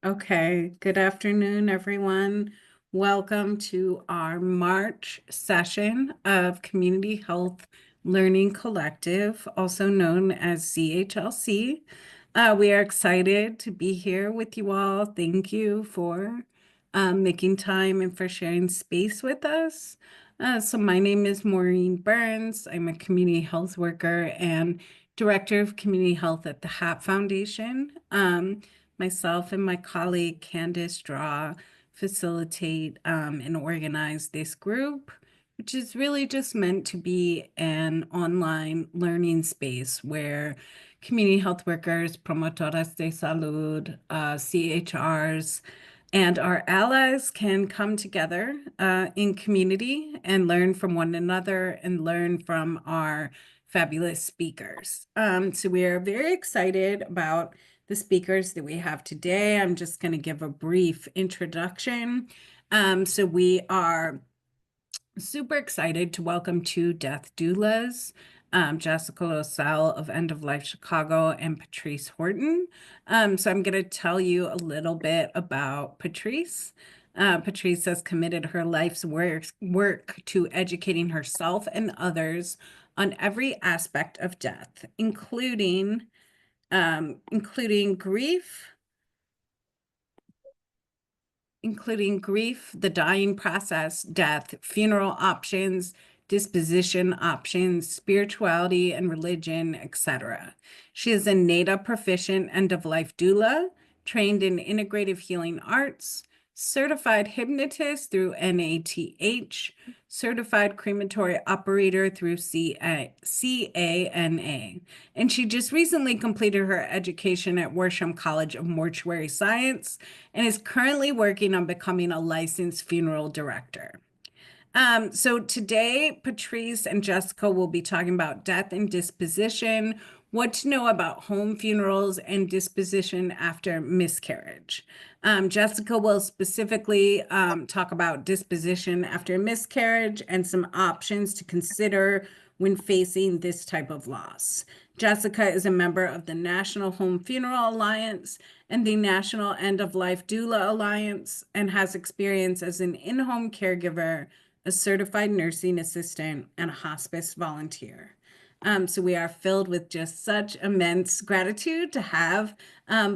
Okay, good afternoon, everyone. Welcome to our March session of Community Health Learning Collective, also known as CHLC. We are excited to be here with you all. Thank you for making time and for sharing space with us. So my name is Maureen Burns. I'm a community health worker and director of community health at the HAP Foundation. Myself and my colleague Candace Draw facilitate and organize this group, which is really just meant to be an online learning space where community health workers, promotoras de salud, CHRs, and our allies can come together in community and learn from one another and learn from our fabulous speakers. So we are very excited about the speakers that we have today. I'm just going to give a brief introduction. So we are super excited to welcome two death doulas, Jessica Losell of End of Life Chicago and Patrice Horton. So I'm going to tell you a little bit about Patrice. Patrice has committed her life's work to educating herself and others on every aspect of death, including grief, the dying process, death, funeral options, disposition options, spirituality and religion, etc. She is a NADA proficient end-of-life doula, trained in integrative healing arts, certified hypnotist through NATH, certified crematory operator through CANA. And she just recently completed her education at Worsham College of Mortuary Science and is currently working on becoming a licensed funeral director. So today, Patrice and Jessica will be talking about death and disposition, what to know about home funerals, and disposition after miscarriage. Jessica will specifically talk about disposition after miscarriage and some options to consider when facing this type of loss. Jessica is a member of the National Home Funeral Alliance and the National End of Life Doula Alliance and has experience as an in-home caregiver, a certified nursing assistant, and a hospice volunteer. So we are filled with just such immense gratitude to have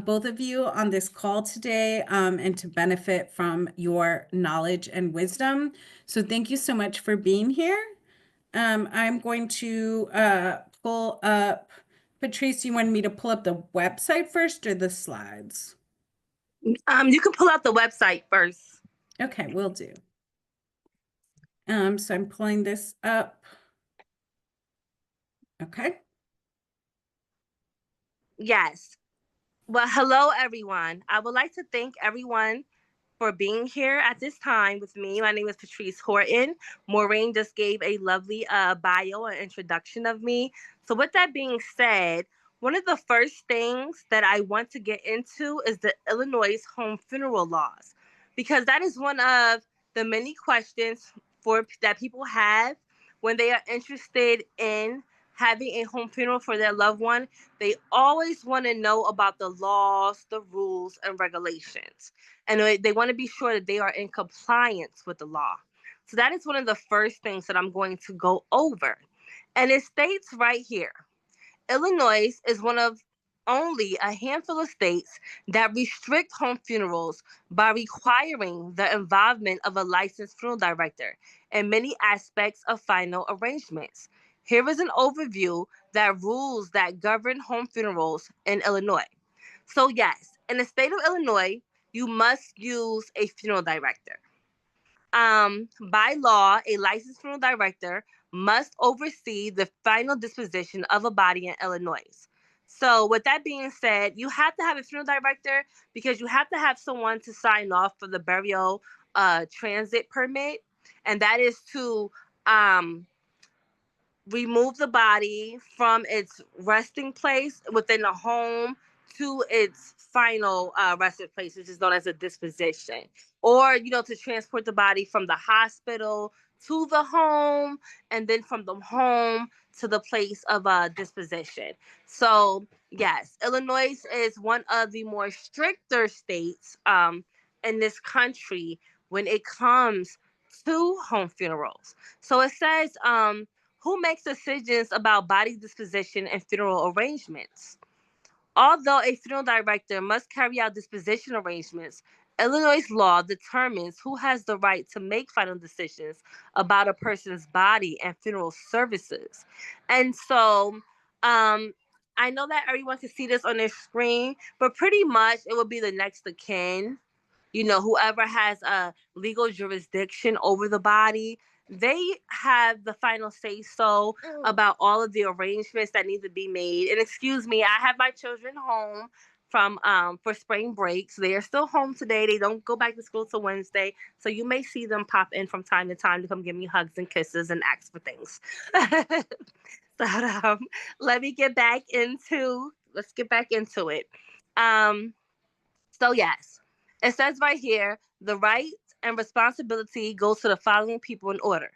both of you on this call today and to benefit from your knowledge and wisdom. So thank you so much for being here. I'm going to pull up, Patrice, you wanted me to pull up the website first or the slides? You can pull out the website first. Okay, will do. So I'm pulling this up. Okay. Yes. Well, hello, everyone. I would like to thank everyone for being here at this time with me. My name is Patrice Horton. Maureen just gave a lovely bio and introduction of me. So with that being said, one of the first things that I want to get into is the Illinois home funeral laws, because that is one of the many questions that people have when they are interested in having a home funeral for their loved one. They always want to know about the laws, the rules, and regulations. And they want to be sure that they are in compliance with the law. So that is one of the first things that I'm going to go over. And it states right here, Illinois is one of only a handful of states that restrict home funerals by requiring the involvement of a licensed funeral director in many aspects of final arrangements. Here is an overview that rules that govern home funerals in Illinois. So, yes, in the state of Illinois, you must use a funeral director. By law, a licensed funeral director must oversee the final disposition of a body in Illinois. So, with that being said, you have to have a funeral director because you have to have someone to sign off for the burial transit permit, and that is to um, remove the body from its resting place within the home to its final resting place, which is known as a disposition, or to transport the body from the hospital to the home, and then from the home to the place of disposition. So Yes, Illinois is one of the more stricter states in this country when it comes to home funerals. So it says, who makes decisions about body disposition and funeral arrangements? Although a funeral director must carry out disposition arrangements, Illinois law determines who has the right to make final decisions about a person's body and funeral services. And so, um, I know that everyone can see this on their screen, but pretty much it would be the next of kin, whoever has a legal jurisdiction over the body, they have the final say so about all of the arrangements that need to be made. And excuse me, I have my children home from for spring break. So they are still home today. They don't go back to school till Wednesday. So you may see them pop in from time to time to come give me hugs and kisses and ask for things. So let me get back into let's get back into it. Um so, yes, it says right here the right and responsibility goes to the following people in order: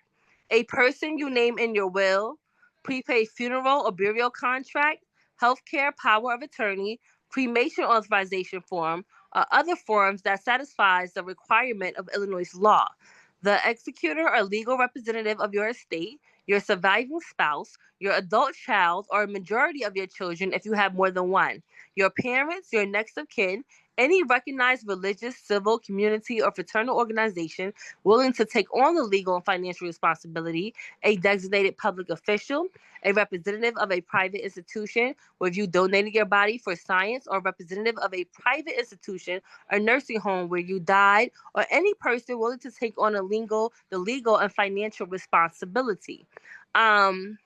a person you name in your will, prepaid funeral or burial contract, healthcare power of attorney, cremation authorization form, or other forms that satisfies the requirement of Illinois law, the executor or legal representative of your estate, your surviving spouse, your adult child, or a majority of your children if you have more than one, your parents, your next of kin, any recognized religious, civil, community, or fraternal organization willing to take on the legal and financial responsibility, a designated public official, a representative of a private institution where you donated your body for science, or representative of a private institution or nursing home where you died, or any person willing to take on the legal and financial responsibility. Um,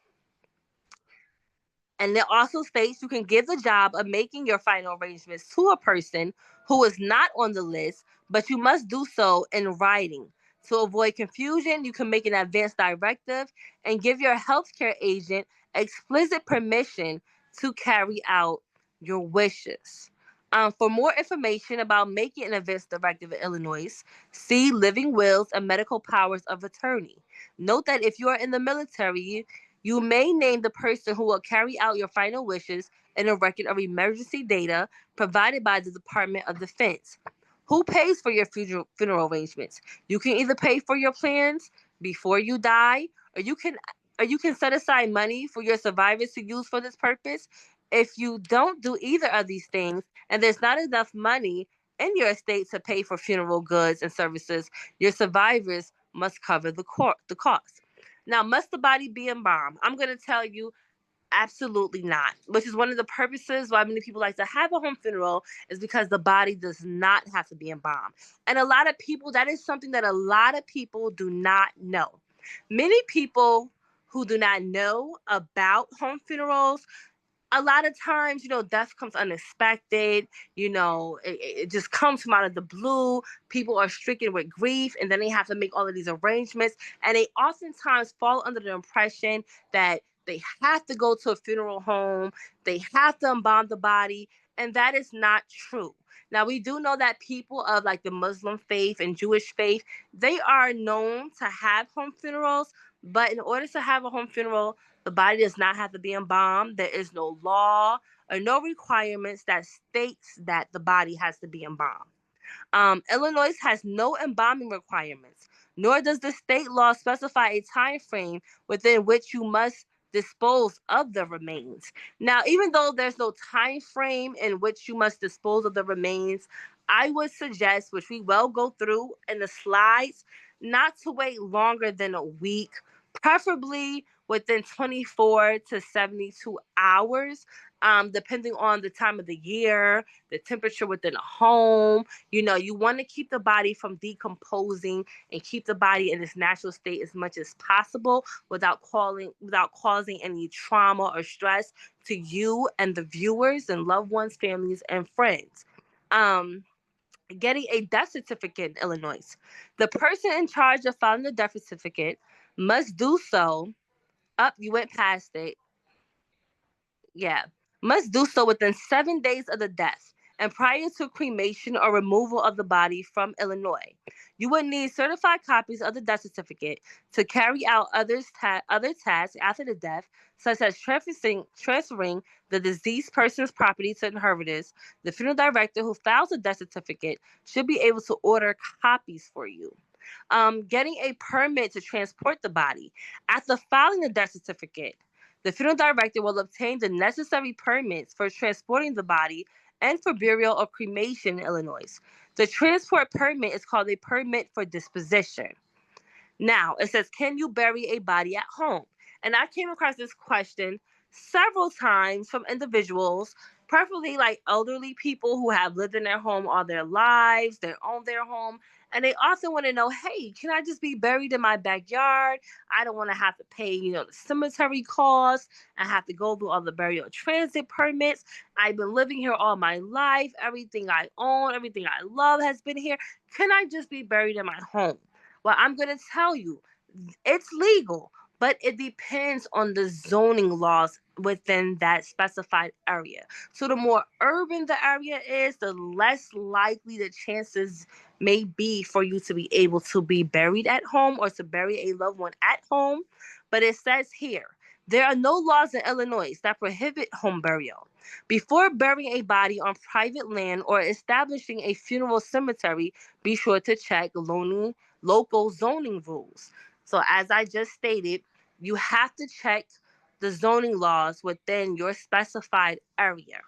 and it also states you can give the job of making your final arrangements to a person who is not on the list, but you must do so in writing. To avoid confusion, you can make an advance directive and give your healthcare agent explicit permission to carry out your wishes. For more information about making an advance directive in Illinois, see Living Wills and Medical Powers of Attorney. Note that if you are in the military, you may name the person who will carry out your final wishes in a record of emergency data provided by the Department of Defense. Who pays for your funeral arrangements? You can either pay for your plans before you die, or you can set aside money for your survivors to use for this purpose. If you don't do either of these things and there's not enough money in your estate to pay for funeral goods and services, your survivors must cover the cost. Now, must the body be embalmed? I'm going to tell you, absolutely not, which is one of the purposes why many people like to have a home funeral, is because the body does not have to be embalmed. And a lot of people, that is something that a lot of people do not know. Many people who do not know about home funerals, a lot of times, death comes unexpected. It just comes from out of the blue. People are stricken with grief, and then they have to make all of these arrangements. And they oftentimes fall under the impression that they have to go to a funeral home, they have to embalm the body, and that is not true. Now, we do know that people of like the Muslim faith and Jewish faith, they are known to have home funerals, but in order to have a home funeral, the body does not have to be embalmed. There is no law or no requirements that states that the body has to be embalmed. Illinois has no embalming requirements, nor does the state law specify a time frame within which you must dispose of the remains. Now, even though there's no time frame in which you must dispose of the remains, I would suggest, which we will go through in the slides, not to wait longer than a week, preferably within 24 to 72 hours, depending on the time of the year, the temperature within a home. You want to keep the body from decomposing and keep the body in its natural state as much as possible without causing any trauma or stress to you and the viewers and loved ones, families, and friends. Getting a death certificate in Illinois. The person in charge of filing the death certificate must do so. Up, you went past it. Yeah. Must do so within 7 days of the death. and prior to cremation or removal of the body from Illinois. You would need certified copies of the death certificate to carry out other tasks after the death, such as transferring the deceased person's property to inheritors. The funeral director who files a death certificate should be able to order copies for you. Getting a permit to transport the body. After filing the death certificate, the funeral director will obtain the necessary permits for transporting the body and for burial or cremation in Illinois. The transport permit is called a permit for disposition. Now, it says, can you bury a body at home? And I came across this question several times from individuals, preferably like elderly people who have lived in their home all their lives, they own their home, and they often want to know, hey, can I just be buried in my backyard? I don't want to have to pay, the cemetery costs. I have to go through all the burial transit permits. I've been living here all my life. Everything I own, everything I love has been here. Can I just be buried in my home? Well, I'm going to tell you, it's legal, but it depends on the zoning laws within that specified area. So the more urban the area is, the less likely the chances may be for you to be able to be buried at home or to bury a loved one at home. But it says here, there are no laws in Illinois that prohibit home burial. Before burying a body on private land or establishing a funeral cemetery, be sure to check local zoning rules. So, as I just stated, you have to check the zoning laws within your specified area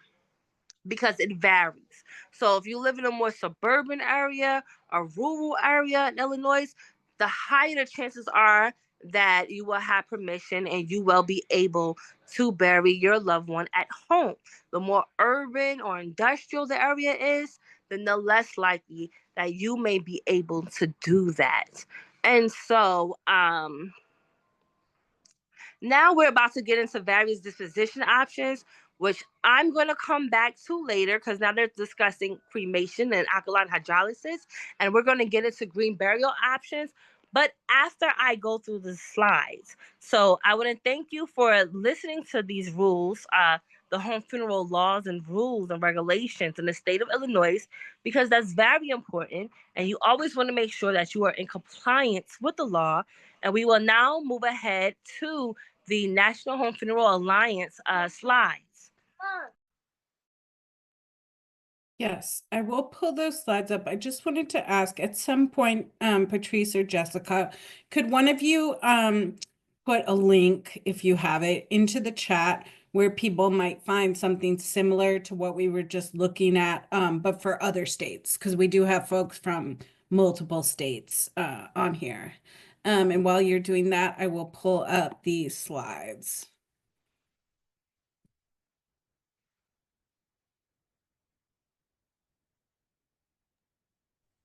because it varies. So, if you live in a more suburban area, a rural area in Illinois, the higher the chances are that you will have permission and you will be able to bury your loved one at home. The more urban or industrial the area is, then the less likely that you may be able to do that. And so, now we're about to get into various disposition options, which I'm going to come back to later because now they're discussing cremation and alkaline hydrolysis, and we're going to get into green burial options. But after I go through the slides, so I want to thank you for listening to these rules, the home funeral laws and rules and regulations in the state of Illinois, because that's very important. And you always want to make sure that you are in compliance with the law. And we will now move ahead to the National Home Funeral Alliance slides. Yes, I will pull those slides up. I just wanted to ask at some point, Patrice or Jessica, could one of you put a link, if you have it, into the chat where people might find something similar to what we were just looking at, but for other states, because we do have folks from multiple states on here. And while you're doing that, I will pull up these slides.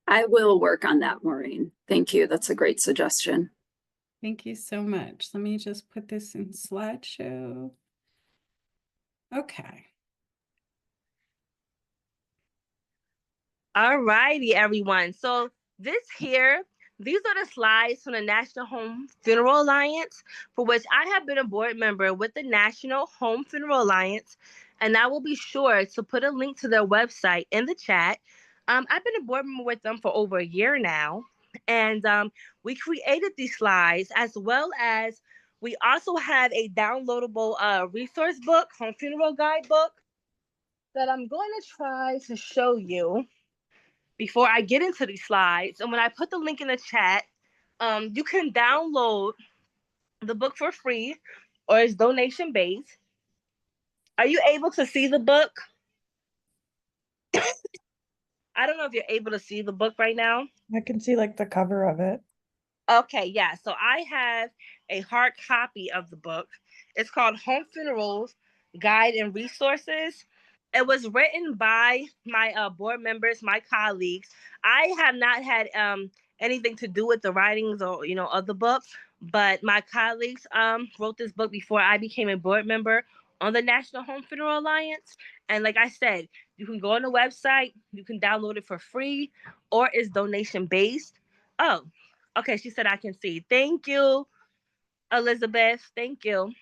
I will work on that, Maureen. Thank you. That's a great suggestion. Thank you so much. Let me just put this in slideshow. Okay. All righty, everyone. So these are the slides from the National Home Funeral Alliance, for which I have been a board member with the National Home Funeral Alliance, and I will be sure to put a link to their website in the chat. I've been a board member with them for over a year now, and we created these slides as well as we also have a downloadable resource book, home funeral guidebook, that I'm going to try to show you before I get into these slides. And when I put the link in the chat, you can download the book for free or it's donation based. Are you able to see the book? I don't know if you're able to see the book right now. I can see like the cover of it. Okay, yeah. So I have a hard copy of the book. It's called Home Funerals Guide and Resources. It was written by my board members, my colleagues. I have not had anything to do with the writings or of the book, but my colleagues wrote this book before I became a board member on the National Home Funeral Alliance. And like I said, you can go on the website, you can download it for free, or it's donation based. Oh, okay. She said I can see. Thank you, Elizabeth. Thank you.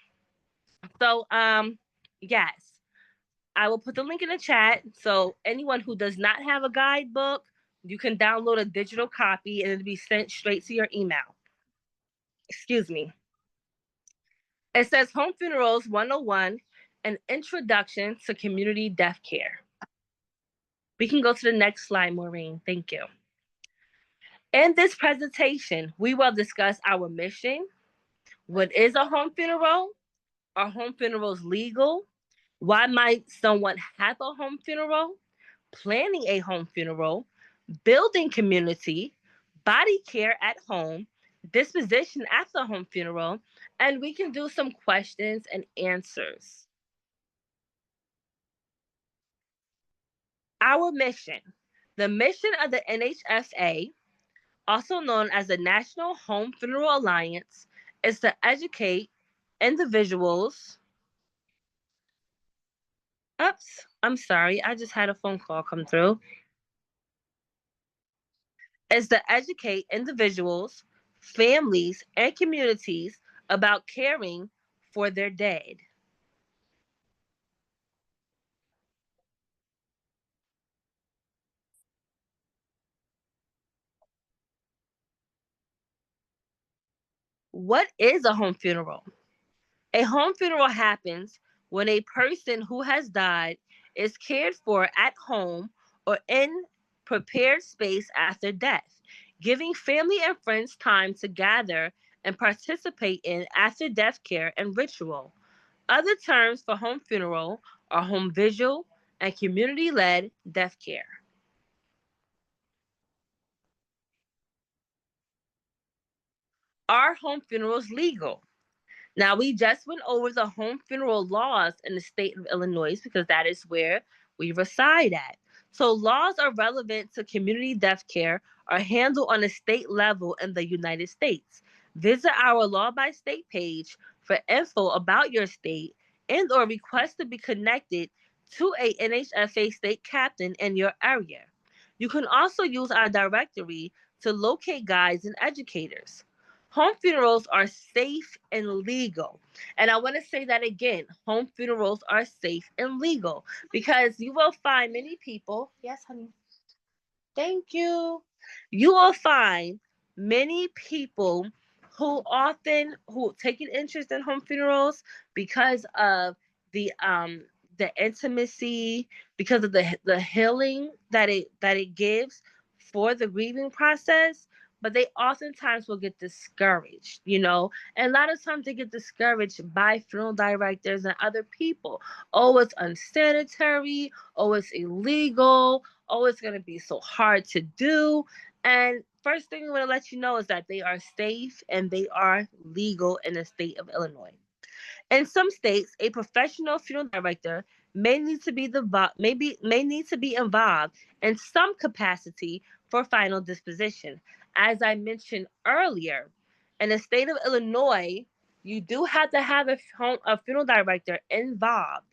So yes. I will put the link in the chat. So anyone who does not have a guidebook, you can download a digital copy and it'll be sent straight to your email. Excuse me. It says Home Funerals 101, an introduction to community death care. We can go to the next slide, Maureen. Thank you. In this presentation, we will discuss our mission. What is a home funeral? Are home funerals legal? Why might someone have a home funeral? Planning a home funeral, building community, body care at home, disposition at the home funeral, and we can do some questions and answers. Our mission. The mission of the NHFA, also known as the National Home Funeral Alliance, is to educate individuals. Oops, I'm sorry, I just had a phone call come through. Is to educate individuals, families, and communities about caring for their dead. What is a home funeral? A home funeral happens when a person who has died is cared for at home or in prepared space after death, giving family and friends time to gather and participate in after death care and ritual. Other terms for home funeral are home vigil and community led death care. Are home funerals legal? Now, we just went over the home funeral laws in the state of Illinois because that is where we reside at. So, laws are relevant to community death care are handled on a state level in the United States. Visit our Law by State page for info about your state and or request to be connected to a NHFA state captain in your area. You can also use our directory to locate guides and educators. Home funerals are safe and legal. And I want to say that again, home funerals are safe and legal because you will find many people. Yes, honey. Thank you. You will find many people who take an interest in home funerals because of the intimacy, because of the healing that it gives for the grieving process, but they oftentimes will get discouraged, and a lot of times they get discouraged by funeral directors and other people. Oh, it's unsanitary. Oh, it's illegal. Oh, it's going to be so hard to do. And first thing I want to let you know is that they are safe and they are legal in the state of Illinois. In some states, a professional funeral director may need to be involved in some capacity for final disposition. As I mentioned earlier, in the state of Illinois, you do have to have a funeral director involved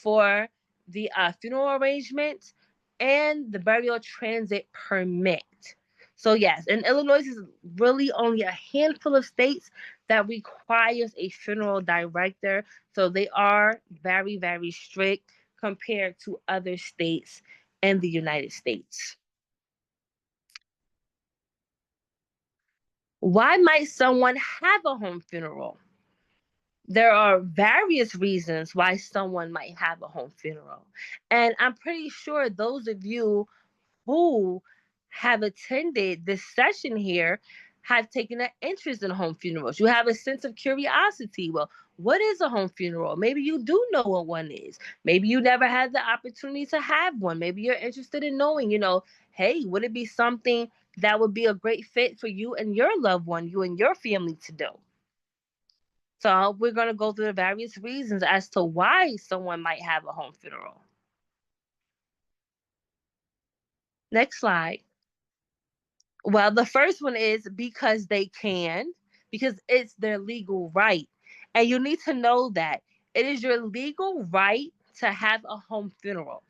for the funeral arrangement and the burial transit permit. So yes, in Illinois is really only a handful of states that requires a funeral director. So they are very, very strict compared to other states in the United States. Why might someone have a home funeral? There are various reasons why someone might have a home funeral. And I'm pretty sure those of you who have attended this session here have taken an interest in home funerals. You have a sense of curiosity. Well, what is a home funeral? Maybe you do know what one is. Maybe you never had the opportunity to have one. Maybe you're interested in knowing, hey, would it be something that would be a great fit for you and your loved one, you and your family to do? So we're going to go through the various reasons as to why someone might have a home funeral. Next slide. Well, the first one is because they can, because it's their legal right. And you need to know that it is your legal right to have a home funeral.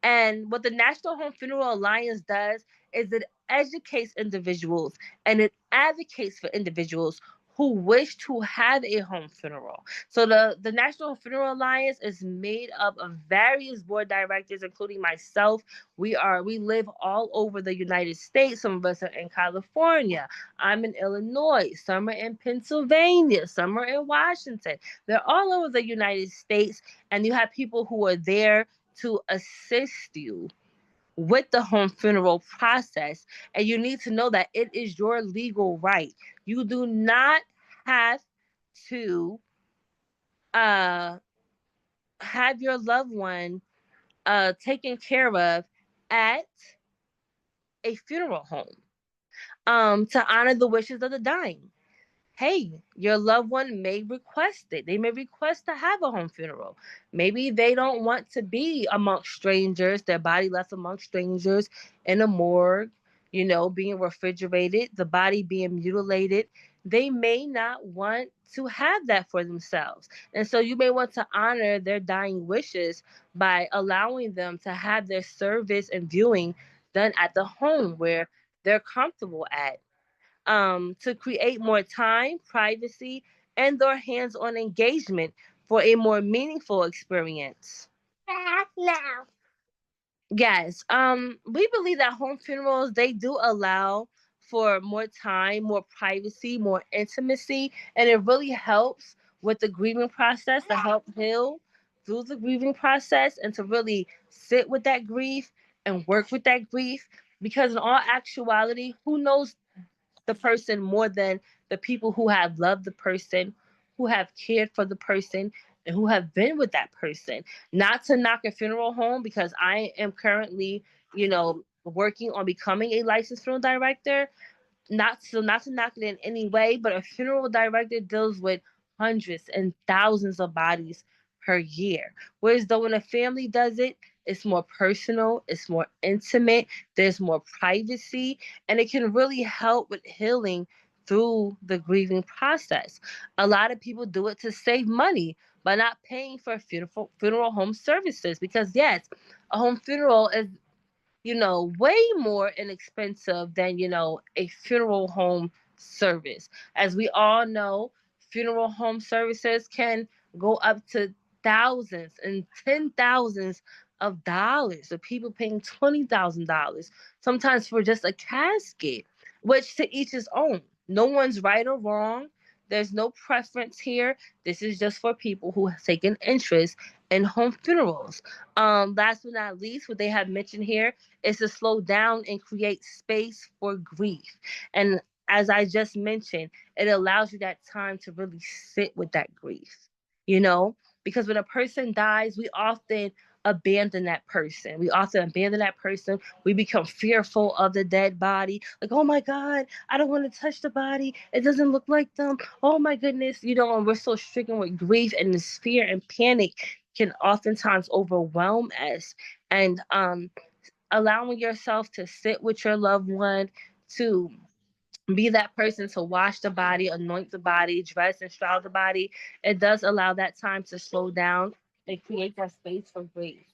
And what the National Home Funeral Alliance does is it educates individuals and it advocates for individuals who wish to have a home funeral. So the National Funeral Alliance is made up of various board directors, including myself. We live all over the United States. Some of us are in California. I'm in Illinois. Some are in Pennsylvania. Some are in Washington. They're all over the United States, and you have people who are there to assist you with the home funeral process. And you need to know that it is your legal right. You do not have to uh, have your loved one taken care of at a funeral home to honor the wishes of the dying. Hey, your loved one may request it. They may request to have a home funeral. Maybe they don't want to be amongst strangers, their body left amongst strangers in a morgue, being refrigerated, the body being mutilated. They may not want to have that for themselves. And so you may want to honor their dying wishes by allowing them to have their service and viewing done at the home where they're comfortable at, to create more time, privacy, and their hands-on engagement for a more meaningful experience. Now. Yes, we believe that home funerals, they do allow for more time, more privacy, more intimacy, and it really helps with the grieving process to help heal through the grieving process and to really sit with that grief and work with that grief. Because in all actuality, who knows the person more than the people who have loved the person, who have cared for the person, and who have been with that person. Not to knock a funeral home, because I am currently, working on becoming a licensed funeral director, not to knock it in any way, but a funeral director deals with hundreds and thousands of bodies per year. Whereas though when a family does it, it's more personal, it's more intimate, there's more privacy, and it can really help with healing through the grieving process. A lot of people do it to save money by not paying for funeral home services, because yes, a home funeral is way more inexpensive than, a funeral home service. As we all know, funeral home services can go up to thousands and ten thousands of dollars, of people paying $20,000 sometimes for just a casket, which to each his own. No one's right or wrong. There's no preference here. This is just for people who have taken interest in home funerals. Last but not least, what they have mentioned here is to slow down and create space for grief. And as I just mentioned, it allows you that time to really sit with that grief, you know? Because when a person dies, we often abandon that person. We often abandon that person. We become fearful of the dead body. Like, oh my God, I don't want to touch the body. It doesn't look like them. Oh my goodness. And we're so stricken with grief, and this fear and panic can oftentimes overwhelm us. And allowing yourself to sit with your loved one, to be that person to wash the body, anoint the body, dress and shroud the body, it does allow that time to slow down and create that space for grief.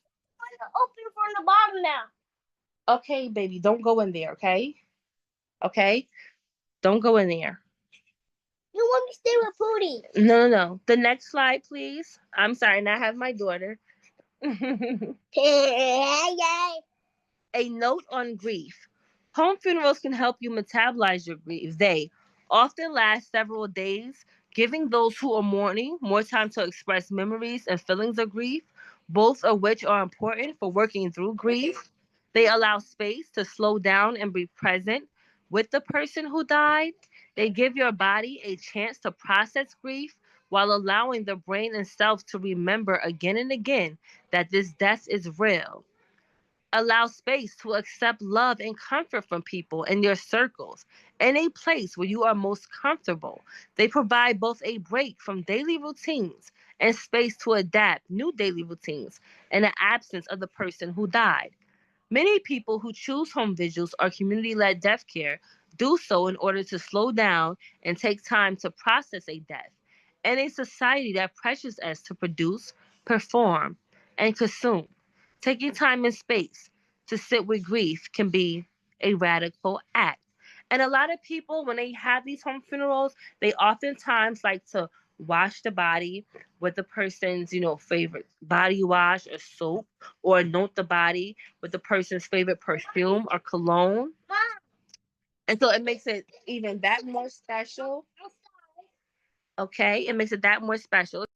Open from the bottom now. Okay, baby, don't go in there, okay? Okay? Don't go in there. You want me to stay with Pootie? No, no, no. The next slide, please. I'm sorry, now I have my daughter. A note on grief. Home funerals can help you metabolize your grief. They often last several days, giving those who are mourning more time to express memories and feelings of grief, both of which are important for working through grief. They allow space to slow down and be present with the person who died. They give your body a chance to process grief while allowing the brain and self to remember again and again that this death is real. Allow space to accept love and comfort from people in your circles in a place where you are most comfortable. They provide both a break from daily routines and space to adapt new daily routines in the absence of the person who died. Many people who choose home vigils or community led death care do so in order to slow down and take time to process a death. In a society that pressures us to produce, perform, and consume, taking time and space to sit with grief can be a radical act. And a lot of people, when they have these home funerals, they oftentimes like to wash the body with the person's, favorite body wash or soap, or anoint the body with the person's favorite perfume or cologne. And so it makes it even that more special. Okay, it makes it that more special.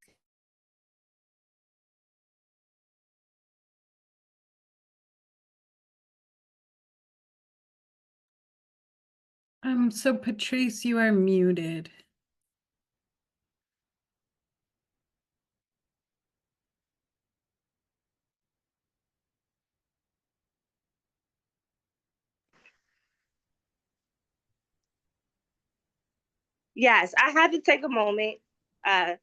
So Patrice, you are muted. Yes, I had to take a moment uh,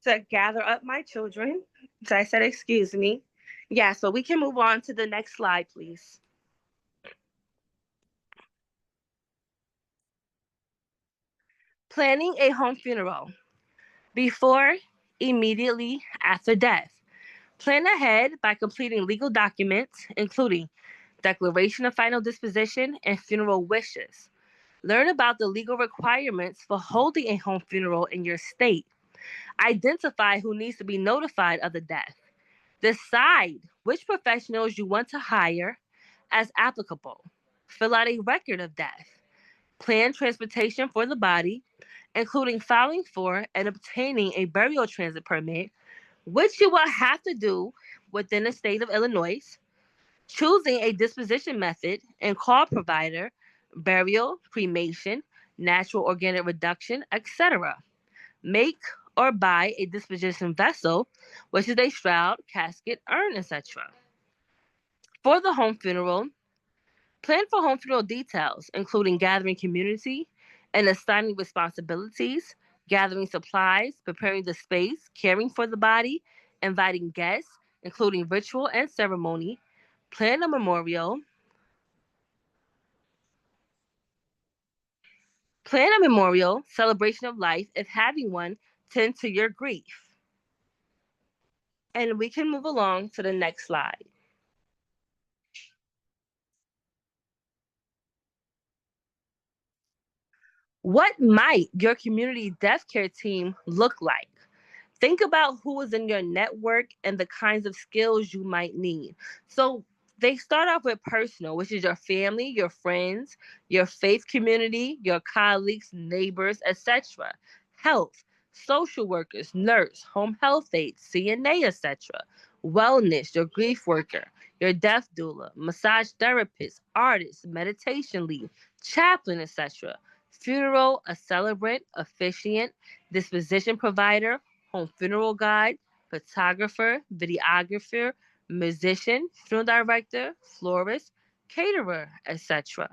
to gather up my children. So I said, excuse me. Yeah, so we can move on to the next slide, please. Planning a home funeral. Before, immediately after death. Plan ahead by completing legal documents, including declaration of final disposition and funeral wishes. Learn about the legal requirements for holding a home funeral in your state. Identify who needs to be notified of the death. Decide which professionals you want to hire as applicable. Fill out a record of death. Plan transportation for the body, including filing for and obtaining a burial transit permit, which you will have to do within the state of Illinois. Choosing a disposition method and call provider, burial, cremation, natural organic reduction, etc. Make or buy a disposition vessel, which is a shroud, casket, urn, etc. For the home funeral, plan for home funeral details, including gathering community and assigning responsibilities, gathering supplies, preparing the space, caring for the body, inviting guests, including ritual and ceremony. Plan a memorial. Plan a memorial, celebration of life, if having one, tend to your grief. And we can move along to the next slide. What might your community death care team look like? Think about who is in your network and the kinds of skills you might need. So they start off with personal, which is your family, your friends, your faith community, your colleagues, neighbors, etc. Health, social workers, nurse, home health aides, CNA, etc. Wellness, your grief worker, your death doula, massage therapist, artist, meditation lead, chaplain, etc. Funeral, a celebrant, officiant, disposition provider, home funeral guide, photographer, videographer, musician, funeral director, florist, caterer, etc.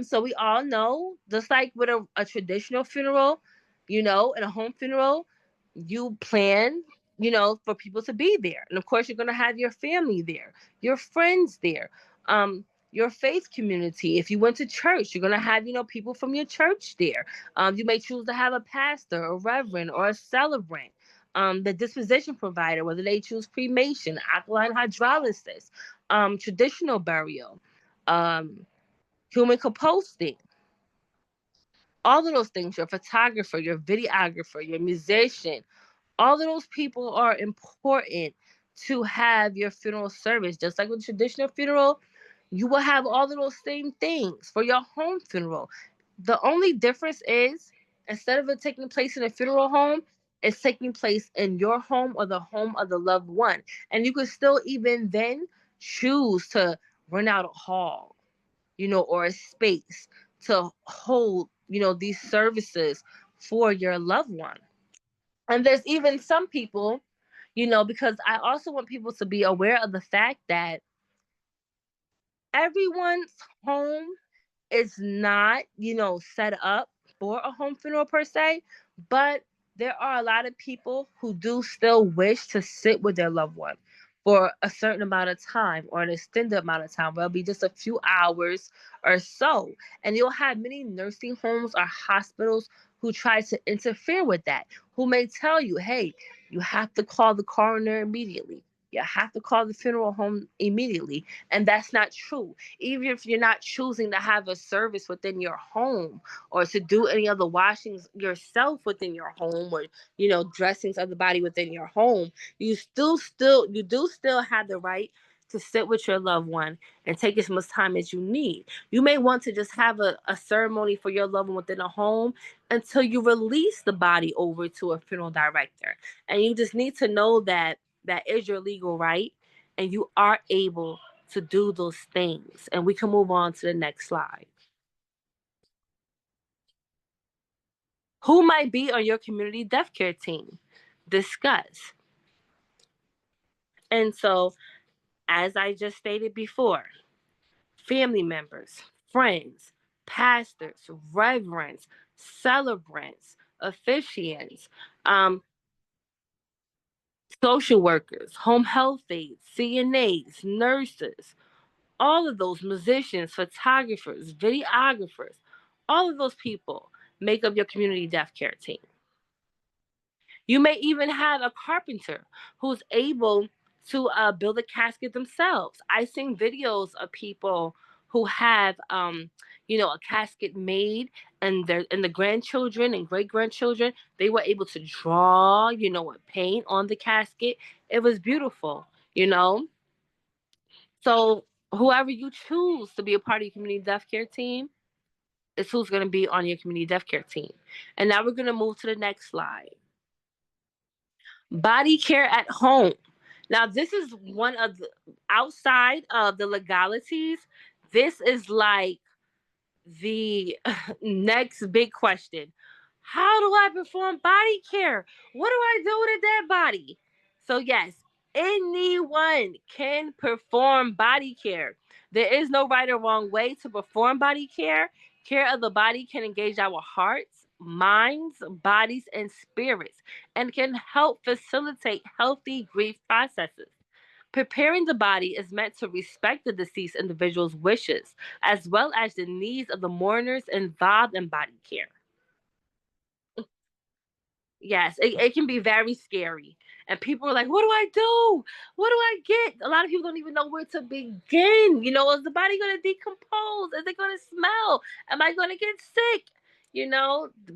So we all know, just like with a traditional funeral, in a home funeral, you plan, for people to be there. And of course, you're going to have your family there, your friends there, your faith community. If you went to church, you're going to have, people from your church there. You may choose to have a pastor, a reverend, or a celebrant. The disposition provider, whether they choose cremation, alkaline hydrolysis, traditional burial, human composting, all of those things, your photographer, your videographer, your musician, all of those people are important to have your funeral service. Just like with traditional funeral, you will have all of those same things for your home funeral. The only difference is, instead of it taking place in a funeral home, it's taking place in your home or the home of the loved one. And you could still even then choose to rent out a hall, or a space to hold, these services for your loved one. And there's even some people, because I also want people to be aware of the fact that everyone's home is not, set up for a home funeral per se, but there are a lot of people who do still wish to sit with their loved one for a certain amount of time or an extended amount of time. It'll be just a few hours or so. And you'll have many nursing homes or hospitals who try to interfere with that, who may tell you, hey, you have to call the coroner immediately. you have to call the funeral home immediately. And that's not true. Even if you're not choosing to have a service within your home or to do any other washings yourself within your home, or dressings of the body within your home, you do still have the right to sit with your loved one and take as much time as you need. You may want to just have a ceremony for your loved one within a home until you release the body over to a funeral director. And you just need to know that that is your legal right, and you are able to do those things. And we can move on to the next slide. Who might be on your community death care team? Discuss. And so, as I just stated before, family members, friends, pastors, reverends, celebrants, officiants, social workers, home health aides, CNAs, nurses, all of those musicians, photographers, videographers, all of those people make up your community death care team. You may even have a carpenter who's able to build a casket themselves. I've seen videos of people who have, a casket made, and the grandchildren and great grandchildren, they were able to draw, and paint on the casket. It was beautiful, you know. So whoever you choose to be a part of your community death care team is who's going to be on your community death care team. And now we're going to move to the next slide. Body care at home. Now, this is one of the outside of the legalities. This is like the next big question. How do I perform body care? What do I do with a dead body? So, yes, anyone can perform body care. There is no right or wrong way to perform body care. Care of the body can engage our hearts, minds, bodies, and spirits, and can help facilitate healthy grief processes. Preparing the body is meant to respect the deceased individual's wishes, as well as the needs of the mourners involved in body care. Yes, it can be very scary. And people are like, what do I do? What do I get? A lot of people don't even know where to begin. Is the body going to decompose? Is it going to smell? Am I going to get sick?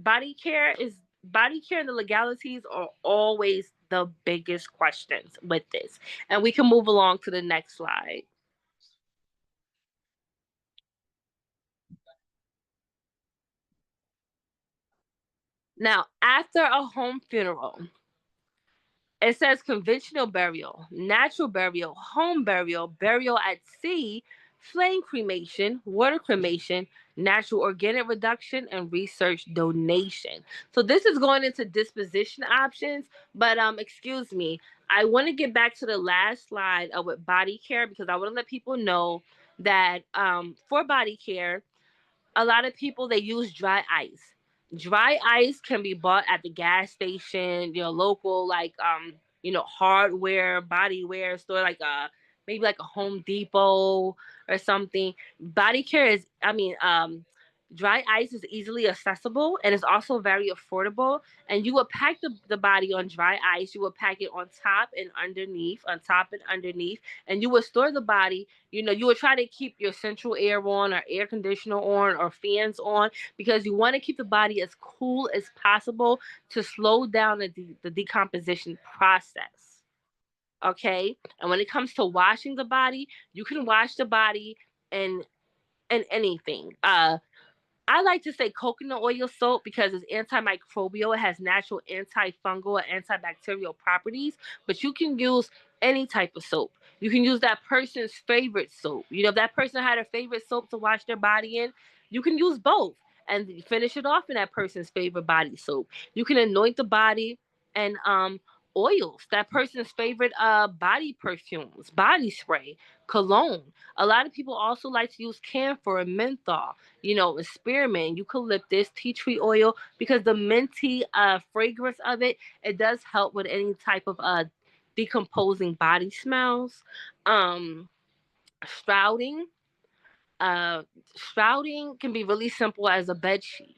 Body care and the legalities are always the biggest questions with this. And we can move along to the next slide. Now, after a home funeral, it says conventional burial, natural burial, home burial, burial at sea, flame cremation, water cremation, natural organic reduction, and research donation. So this is going into disposition options, but excuse me, I want to get back to the last slide with body care, because I want to let people know that for body care, a lot of people, they use dry ice. Dry ice can be bought at the gas station, local, like hardware, body wear store, like maybe like a Home Depot or something. Body care is, dry ice is easily accessible, and it's also very affordable. And you would pack the body on dry ice. You would pack it on top and underneath, and you would store the body. You would try to keep your central air on, or air conditioner on, or fans on, because you want to keep the body as cool as possible to slow down the decomposition process. Okay. And when it comes to washing the body, you can wash the body in anything. I like to say coconut oil soap, because it's antimicrobial. It has natural antifungal and antibacterial properties, but you can use any type of soap. You can use that person's favorite soap. If that person had a favorite soap to wash their body in, you can use both and finish it off in that person's favorite body soap. You can anoint the body and oils, that person's favorite body perfumes, body spray, cologne. A lot of people also like to use camphor and menthol, and spearmint, eucalyptus, tea tree oil, because the minty fragrance of it does help with any type of decomposing body smells. Shrouding. Shrouding can be really simple as a bed sheet.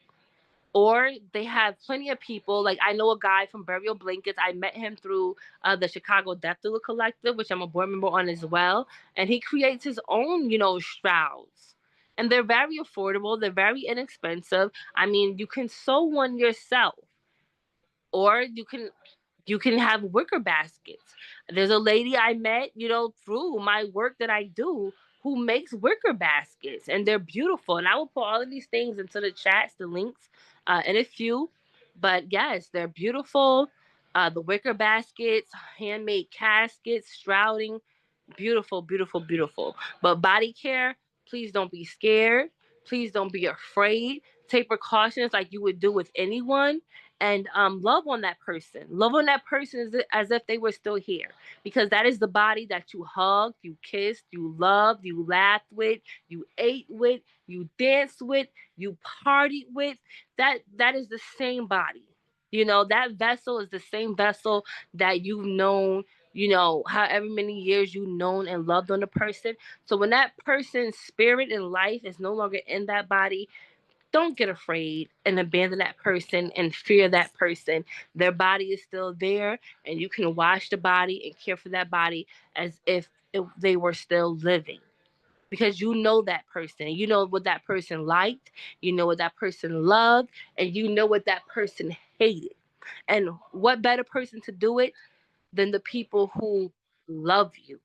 Or they have plenty of people. Like, I know a guy from Burial Blankets. I met him through the Chicago Death Doula Collective, which I'm a board member on as well. And he creates his own, shrouds. And they're very affordable. They're very inexpensive. I mean, you can sew one yourself, or you can have wicker baskets. There's a lady I met, through my work that I do, who makes wicker baskets, and they're beautiful. And I will put all of these things into the chats, the links, in a few. But yes, they're beautiful. The wicker baskets, handmade caskets, shrouding, beautiful, beautiful, beautiful. But body care, please don't be scared. Please don't be afraid. Take precautions like you would do with anyone, and love on that person. Love on that person as if they were still here, because that is the body that you hugged, you kissed, you loved, you laughed with, you ate with, you danced with, you partied with. That is the same body. That vessel is the same vessel that you've known, however many years you've known and loved on a person. So when that person's spirit and life is no longer in that body, don't get afraid and abandon that person and fear that person. Their body is still there, and you can wash the body and care for that body as if they were still living. Because you know that person, you know what that person liked, you know what that person loved, and you know what that person hated. And what better person to do it than the people who love you?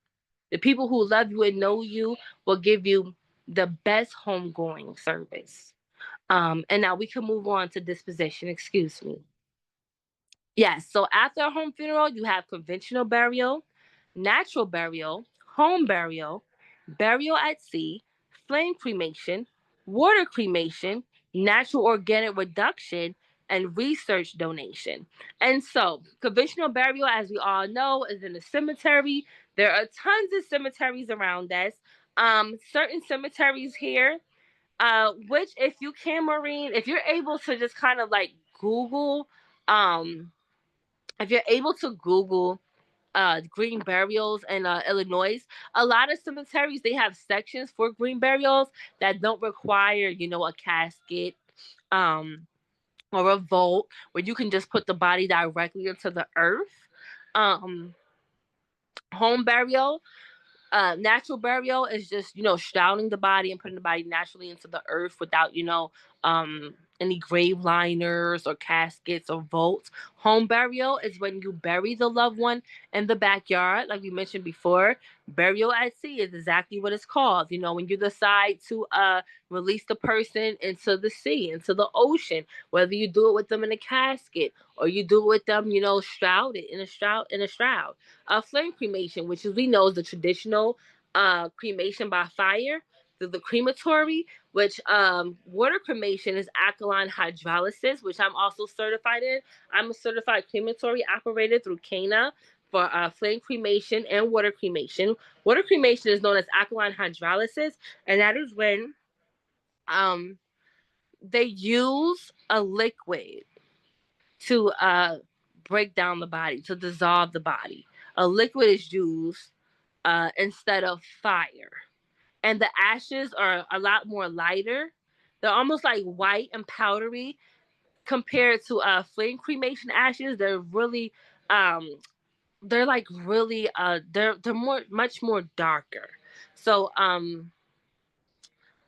The people who love you and know you will give you the best homegoing service. And now we can move on to disposition. Excuse me. Yes. So after a home funeral, you have conventional burial, natural burial, home burial, burial at sea, flame cremation, water cremation, natural organic reduction, and research donation. And so, conventional burial, as we all know, is in a cemetery. There are tons of cemeteries around us. Certain cemeteries here, which, if you can, Maureen, if you're able to just kind of like Google, um, if you're able to Google green burials in Illinois, a lot of cemeteries, they have sections for green burials that don't require, a casket, um, or a vault, where you can just put the body directly into the earth. Um, Home burial, natural burial is just, shrouding the body and putting the body naturally into the earth without, any grave liners or caskets or vaults. Home burial is when you bury the loved one in the backyard, like we mentioned before. Burial at sea is exactly what it's called. When you decide to release the person into the sea, into the ocean, whether you do it with them in a casket or you do it with them, shrouded in a shroud. Flame cremation, which, as we know, is the traditional cremation by fire through the crematory. Which water cremation is alkaline hydrolysis, which I'm also certified in. I'm a certified crematory operator through Cana for flame cremation and water cremation. Water cremation is known as alkaline hydrolysis, and that is when um, they use a liquid to break down the body, to dissolve the body. A liquid is used instead of fire. And the ashes are a lot more lighter. They're almost like white and powdery compared to flame cremation ashes. Um, they're like really they're more much more darker. So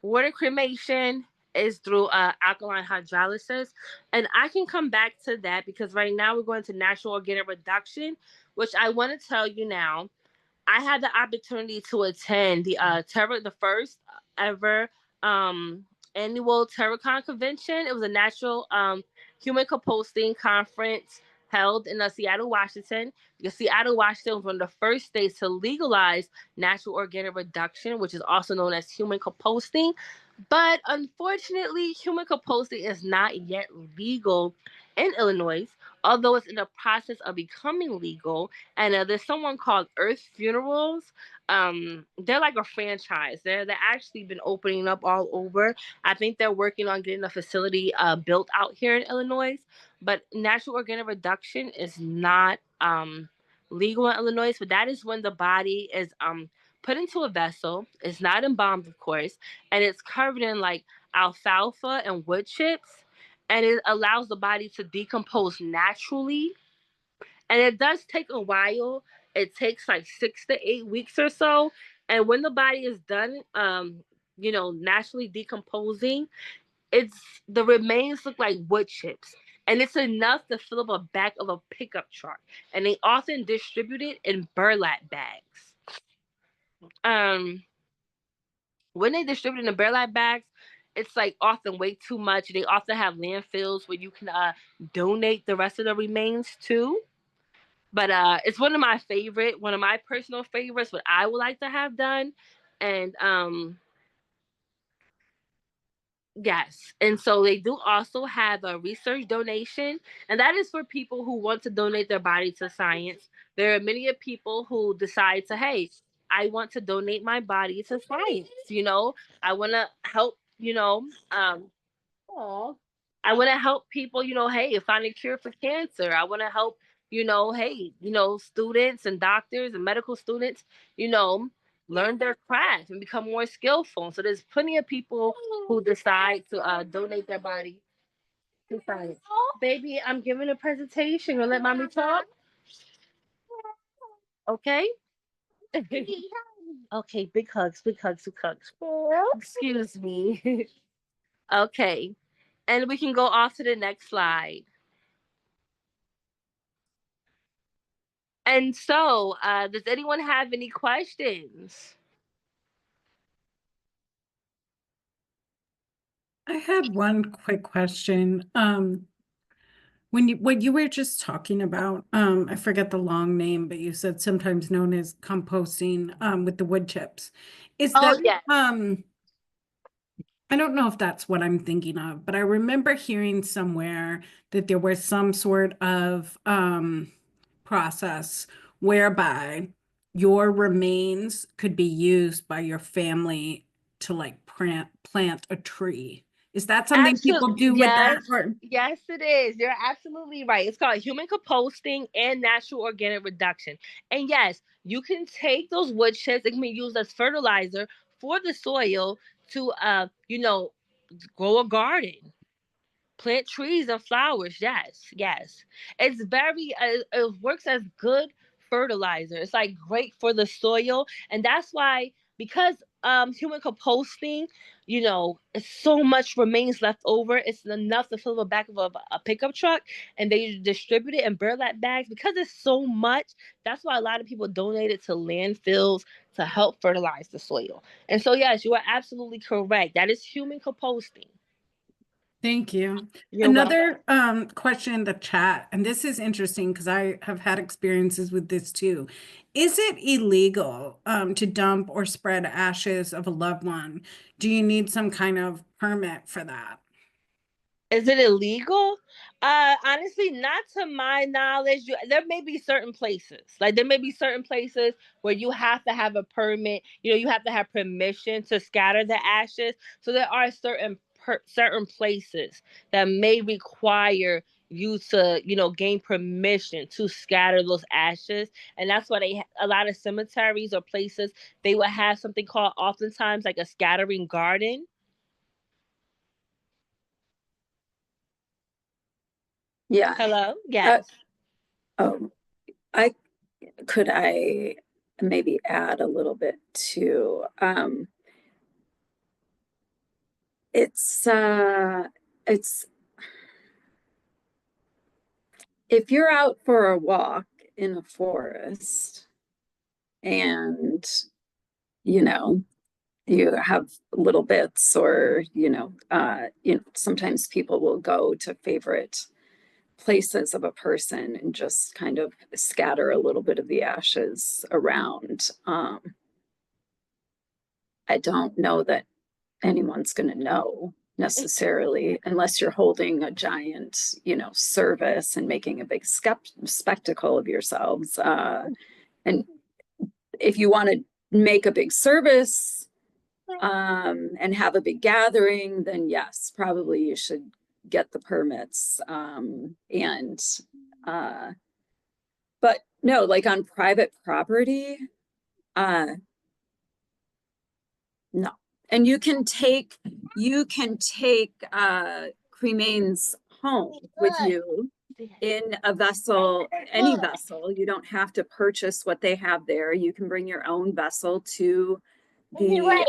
water cremation is through alkaline hydrolysis, and I can come back to that because right now we're going to natural organic reduction, which I want to tell you now. I had the opportunity to attend the first ever um, annual TerraCon convention. It was a natural human composting conference held in Seattle, Washington. Because Seattle, Washington was one of the first states to legalize natural organic reduction, which is also known as human composting. But unfortunately, human composting is not yet legal in Illinois, although it's in the process of becoming legal. And there's someone called Earth Funerals. They're like a franchise. They're actually been opening up all over. I think they're working on getting a facility built out here in Illinois. But natural organic reduction is not legal in Illinois. But that is when the body is put into a vessel. It's not embalmed, of course, and it's covered in like alfalfa and wood chips. and it allows the body to decompose naturally. And it does take a while. It takes like 6 to 8 weeks or so. And when the body is done, naturally decomposing, it's the remains look like wood chips. And it's enough to fill up a back of a pickup truck. And they often distribute it in burlap bags. Um, when they distribute it in burlap bags, it's like often way too much. They often have landfills where you can donate the rest of the remains to. But it's one of my personal favorites, what I would like to have done. And yes. And so they do also have a research donation, and that is for people who want to donate their body to science. There are many people who decide to, hey, I want to donate my body to science. I want to help, aw, I want to help people, hey, find a cure for cancer. I want to help, hey, students and doctors and medical students, learn their craft and become more skillful. So there's plenty of people who decide to donate their body to science. Baby, I'm giving a presentation. Gonna let mommy talk? Okay? Okay, big hugs, big hugs, big hugs. Excuse me. Okay. And we can go off to the next slide. And so, does anyone have any questions? I had one quick question. What you were just talking about, I forget the long name, but you said sometimes known as composting, with the wood chips. Is Oh, that, yes. I don't know if that's what I'm thinking of, but I remember hearing somewhere that there was some sort of process whereby your remains could be used by your family to like plant a tree. Is that something people Absolutely. do with that? Yes. Yes, it is. You're absolutely right. It's called human composting and natural organic reduction. And yes, you can take those wood chips. It can be used as fertilizer for the soil to, grow a garden, plant trees and flowers. Yes, yes. It's it works as good fertilizer. It's like great for the soil. And that's why, because human composting, it's so much remains left over. It's enough to fill the back of a pickup truck, and they distribute it in burlap bags because it's so much. That's why a lot of people donate it to landfills to help fertilize the soil. And so yes, you are absolutely correct. That is human composting. Thank you. You're welcome. Another question in the chat, and this is interesting because I have had experiences with this too. Is it illegal to dump or spread ashes of a loved one? Do you need some kind of permit for that? Is it illegal? Honestly, not to my knowledge. There may be certain places, like there may be certain places where you have to have a permit. You have to have permission to scatter the ashes. So there are certain places that may require you to, gain permission to scatter those ashes, and that's why a lot of cemeteries or places, they will have something called oftentimes like a scattering garden. Yeah. Hello. Yes. Oh, I maybe add a little bit to it's if you're out for a walk in a forest and you have little bits, or sometimes people will go to favorite places of a person and just kind of scatter a little bit of the ashes around. I don't know that anyone's going to know necessarily, unless you're holding a giant, service and making a big spectacle of yourselves. And if you want to make a big service and have a big gathering, then yes, probably you should get the permits. But no, like on private property, no. And you can take cremains home with you in a vessel, any vessel. You don't have to purchase what they have there. You can bring your own vessel to the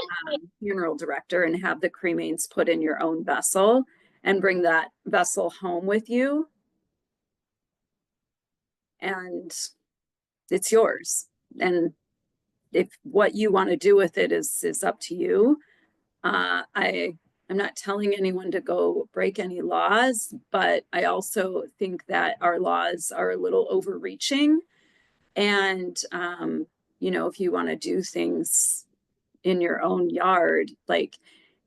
funeral director and have the cremains put in your own vessel and bring that vessel home with you. And it's yours. And if what you want to do with it is up to you. I'm not telling anyone to go break any laws, but I also think that our laws are a little overreaching. And, you know, if you want to do things in your own yard, like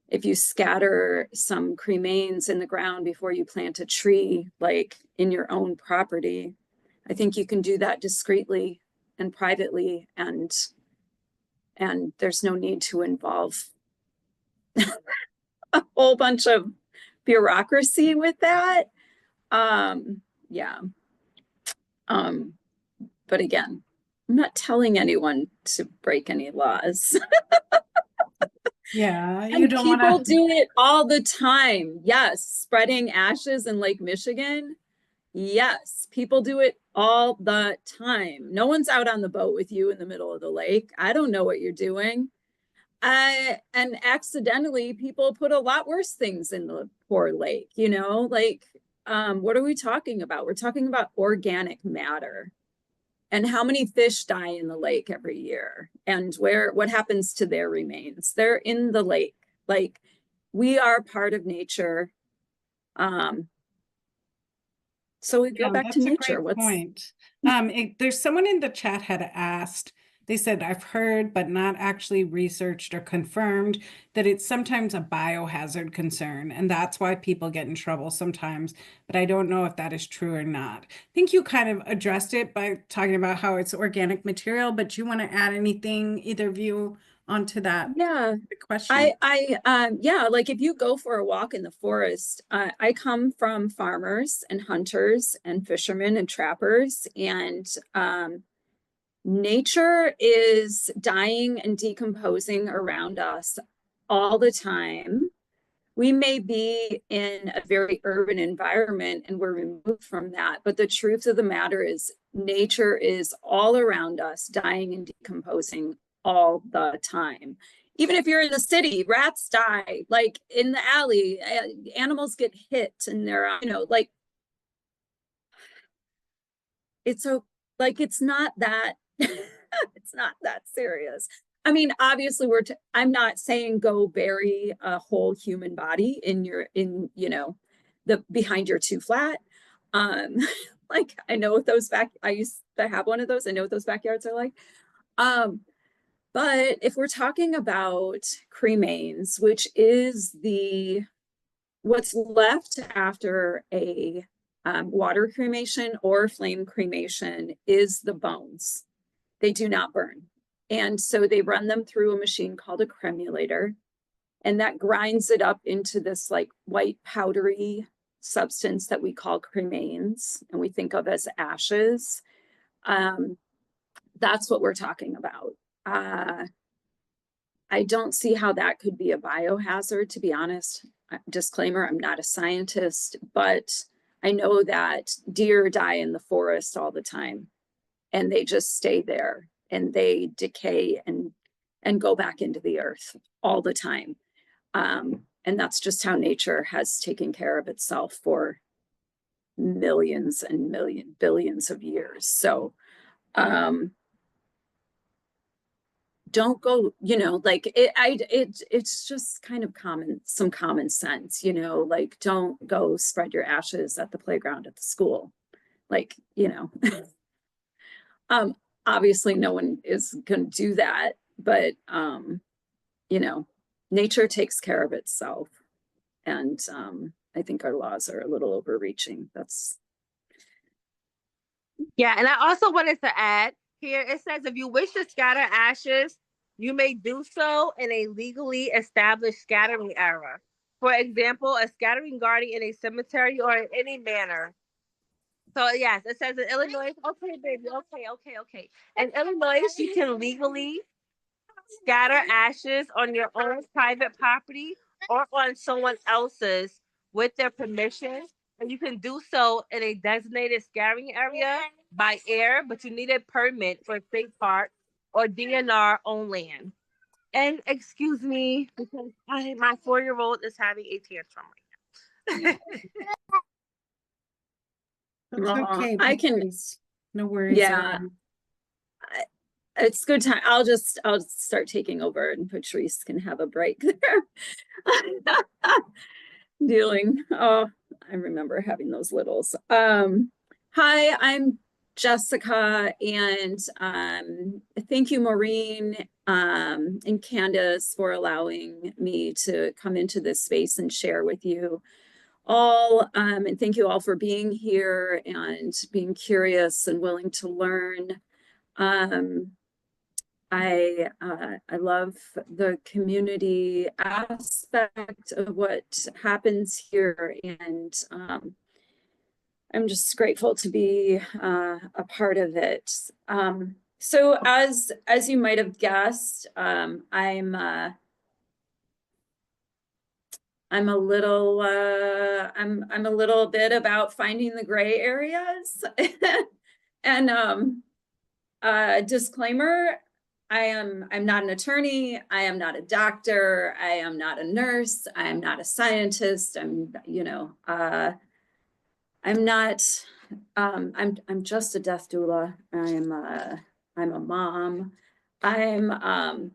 if you scatter some cremains in the ground before you plant a tree, like in your own property, I think you can do that discreetly and privately, and there's no need to involve a whole bunch of bureaucracy with that. Yeah. But again, I'm not telling anyone to break any laws. Yeah, you And don't people want to. do it all the time. Yes, spreading ashes in Lake Michigan. Yes, people do it all the time. No one's out on the boat with you in the middle of the lake. I don't know what you're doing. And accidentally, people put a lot worse things in the poor lake, you know, like, what are we talking about? We're talking about organic matter and how many fish die in the lake every year and what happens to their remains. They're in the lake. Like, we are part of nature. So we go back to That's a nature. great point. There's someone in the chat had asked, they said, I've heard, but not actually researched or confirmed that it's sometimes a biohazard concern. And that's why people get in trouble sometimes. But I don't know if that is true or not. I think you kind of addressed it by talking about how it's organic material, but you want to add anything, either of you, onto that Yeah. question? Yeah, like if you go for a walk in the forest, I come from farmers and hunters and fishermen and trappers, and nature is dying and decomposing around us all the time. We may be in a very urban environment and we're removed from that, but the truth of the matter is nature is all around us, dying and decomposing all the time. Even if you're in the city, rats die, like in the alley, animals get hit and they're, you know, like, it's so, like, it's not that, it's not that serious. I mean, obviously I'm not saying go bury a whole human body in you know, the behind your 2-flat. Like, I know what those I used to have one of those. I know what those backyards are like. But if we're talking about cremains, which is what's left after a water cremation or flame cremation, is the bones. They do not burn. And so they run them through a machine called a cremulator, and that grinds it up into this like white powdery substance that we call cremains and we think of as ashes. That's what we're talking about. I don't see how that could be a biohazard, to be honest. Disclaimer, I'm not a scientist, but I know that deer die in the forest all the time and they just stay there and they decay and go back into the earth all the time. And that's just how nature has taken care of itself for millions and billions of years. So don't go, you know, like it's just kind of some common sense, you know, like don't go spread your ashes at the playground at the school. Like, you know, obviously no one is going to do that, but, you know, nature takes care of itself. And I think our laws are a little overreaching. Yeah, and I also wanted to add here, it says if you wish to scatter ashes, you may do so in a legally established scattering area. For example, a scattering garden in a cemetery or in any manner. So yes, it says in Illinois, okay, baby, okay. In Illinois, you can legally scatter ashes on your own private property or on someone else's with their permission, and you can do so in a designated scattering area by air, but you need a permit for a state park or DNR owned land. And excuse me, because my 4-year-old is having a tantrum right now. That's Aw, okay, I can, Patrice. No worries at yeah, all. it's good time. I'll start taking over and Patrice can have a break there. Oh, I remember having those littles. Hi, I'm Jessica, and thank you, Maureen, and Candace, for allowing me to come into this space and share with you all. And thank you all for being here and being curious and willing to learn. I love the community aspect of what happens here, and I'm just grateful to be a part of it. So as you might have guessed, I'm a little bit about finding the gray areas, and disclaimer. I'm not an attorney. I am not a doctor. I am not a nurse. I am not a scientist. I'm not, I'm just a death doula. I'm a mom. I'm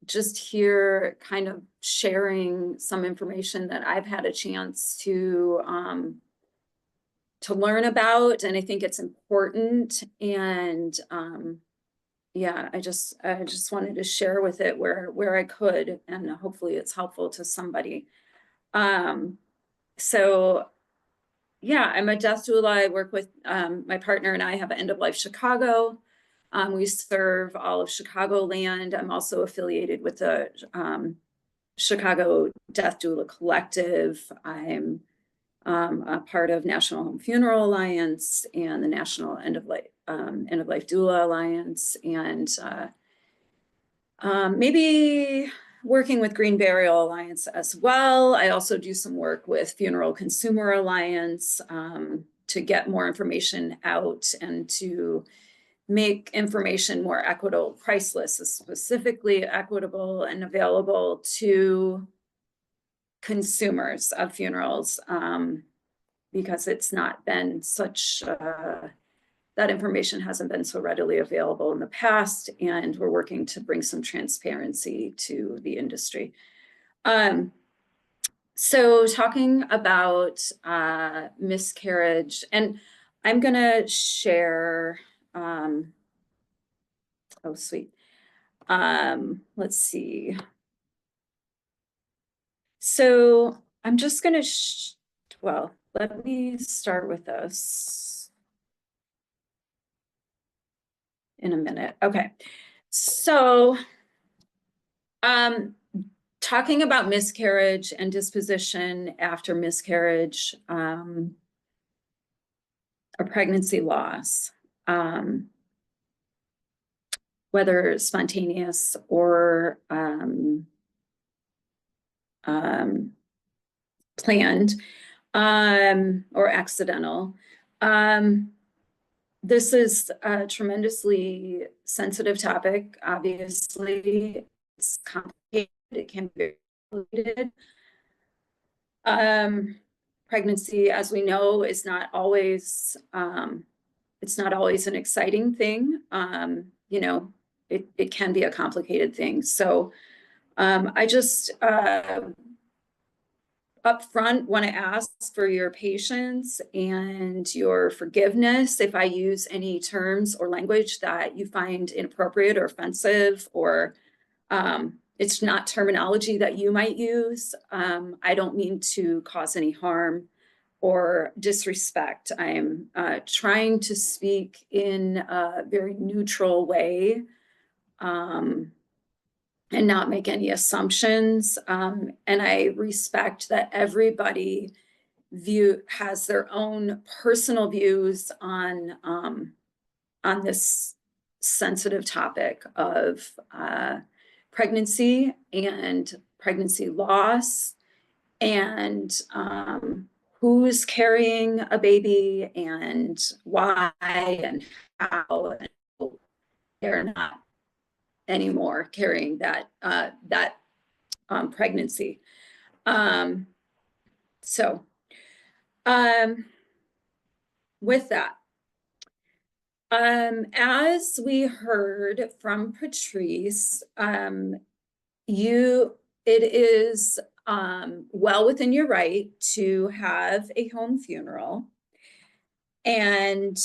just here kind of sharing some information that I've had a chance to learn about, and I think it's important. And yeah, I just wanted to share with it where I could, and hopefully it's helpful to somebody. So yeah, I'm a death doula. I work with my partner, and I have End of Life Chicago. We serve all of Chicagoland. I'm also affiliated with the Chicago Death Doula Collective. I'm a part of National Home Funeral Alliance and the National End of Life Doula Alliance, and maybe working with Green Burial Alliance as well. I also do some work with Funeral Consumer Alliance to get more information out and to make information more equitable, priceless, specifically equitable and available to consumers of funerals, because it's not been such, that information hasn't been so readily available in the past, and we're working to bring some transparency to the industry. So talking about miscarriage, and I'm gonna share, oh sweet, let's see. So I'm just gonna, well, let me start with this in a minute. Okay, so talking about miscarriage and disposition after miscarriage, or pregnancy loss, whether spontaneous or planned, or accidental. This is a tremendously sensitive topic. Obviously, it's complicated. It can be complicated. Pregnancy, as we know, is not always, it's not always an exciting thing. You know, it can be a complicated thing. So I just upfront want to ask for your patience and your forgiveness if I use any terms or language that you find inappropriate or offensive, or it's not terminology that you might use. I don't mean to cause any harm or disrespect. I'm trying to speak in a very neutral way, and not make any assumptions. And I respect that everybody has their own personal views on this sensitive topic of pregnancy and pregnancy loss and who's carrying a baby and why and how, and they're not anymore carrying that pregnancy. So with that, as we heard from Patrice, it is well within your right to have a home funeral. And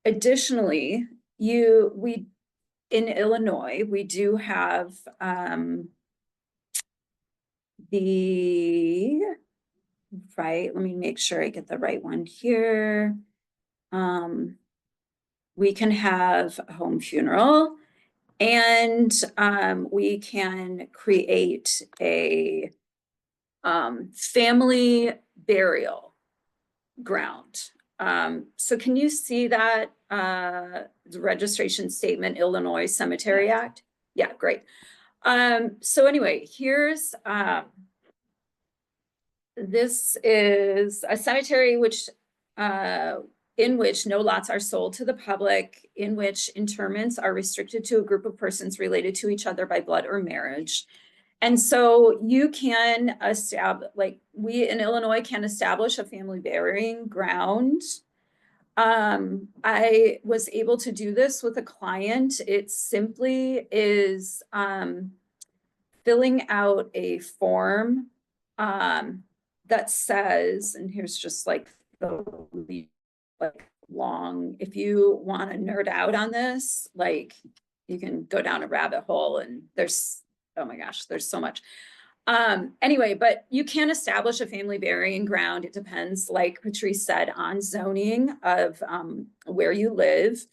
additionally, we in Illinois, we do have let me make sure I get the right one here. We can have a home funeral, and we can create a family burial ground. So can you see that the registration statement, Illinois Cemetery Act? Yeah, great. So anyway, here's this is a cemetery in which no lots are sold to the public, in which interments are restricted to a group of persons related to each other by blood or marriage. And so you can establish, like we in Illinois can establish a family burying ground. I was able to do this with a client. It simply is filling out a form that says, and here's just like the long, if you want to nerd out on this, like you can go down a rabbit hole, and there's, oh my gosh, there's so much. Anyway, but you can establish a family burying ground. It depends, like Patrice said, on zoning of where you live.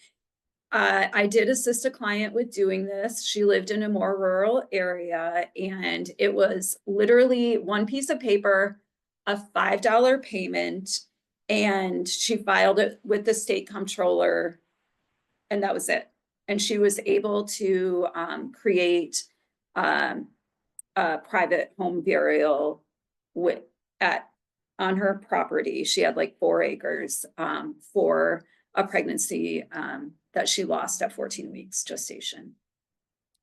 I did assist a client with doing this. She lived in a more rural area, and it was literally one piece of paper, a $5 payment, and she filed it with the state comptroller, and that was it. And she was able to create a private home burial on her property. She had like 4 acres for a pregnancy that she lost at 14 weeks gestation.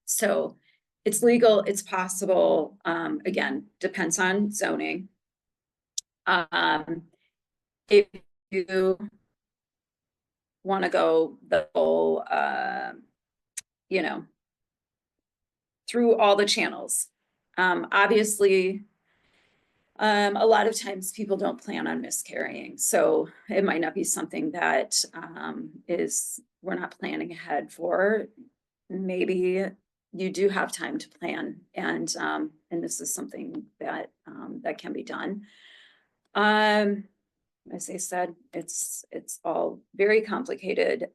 So it's legal, it's possible. Again, depends on zoning. If you want to go the whole, through all the channels, obviously, a lot of times people don't plan on miscarrying. So it might not be something that we're not planning ahead for. Maybe you do have time to plan, and this is something that that can be done. As I said, it's all very complicated.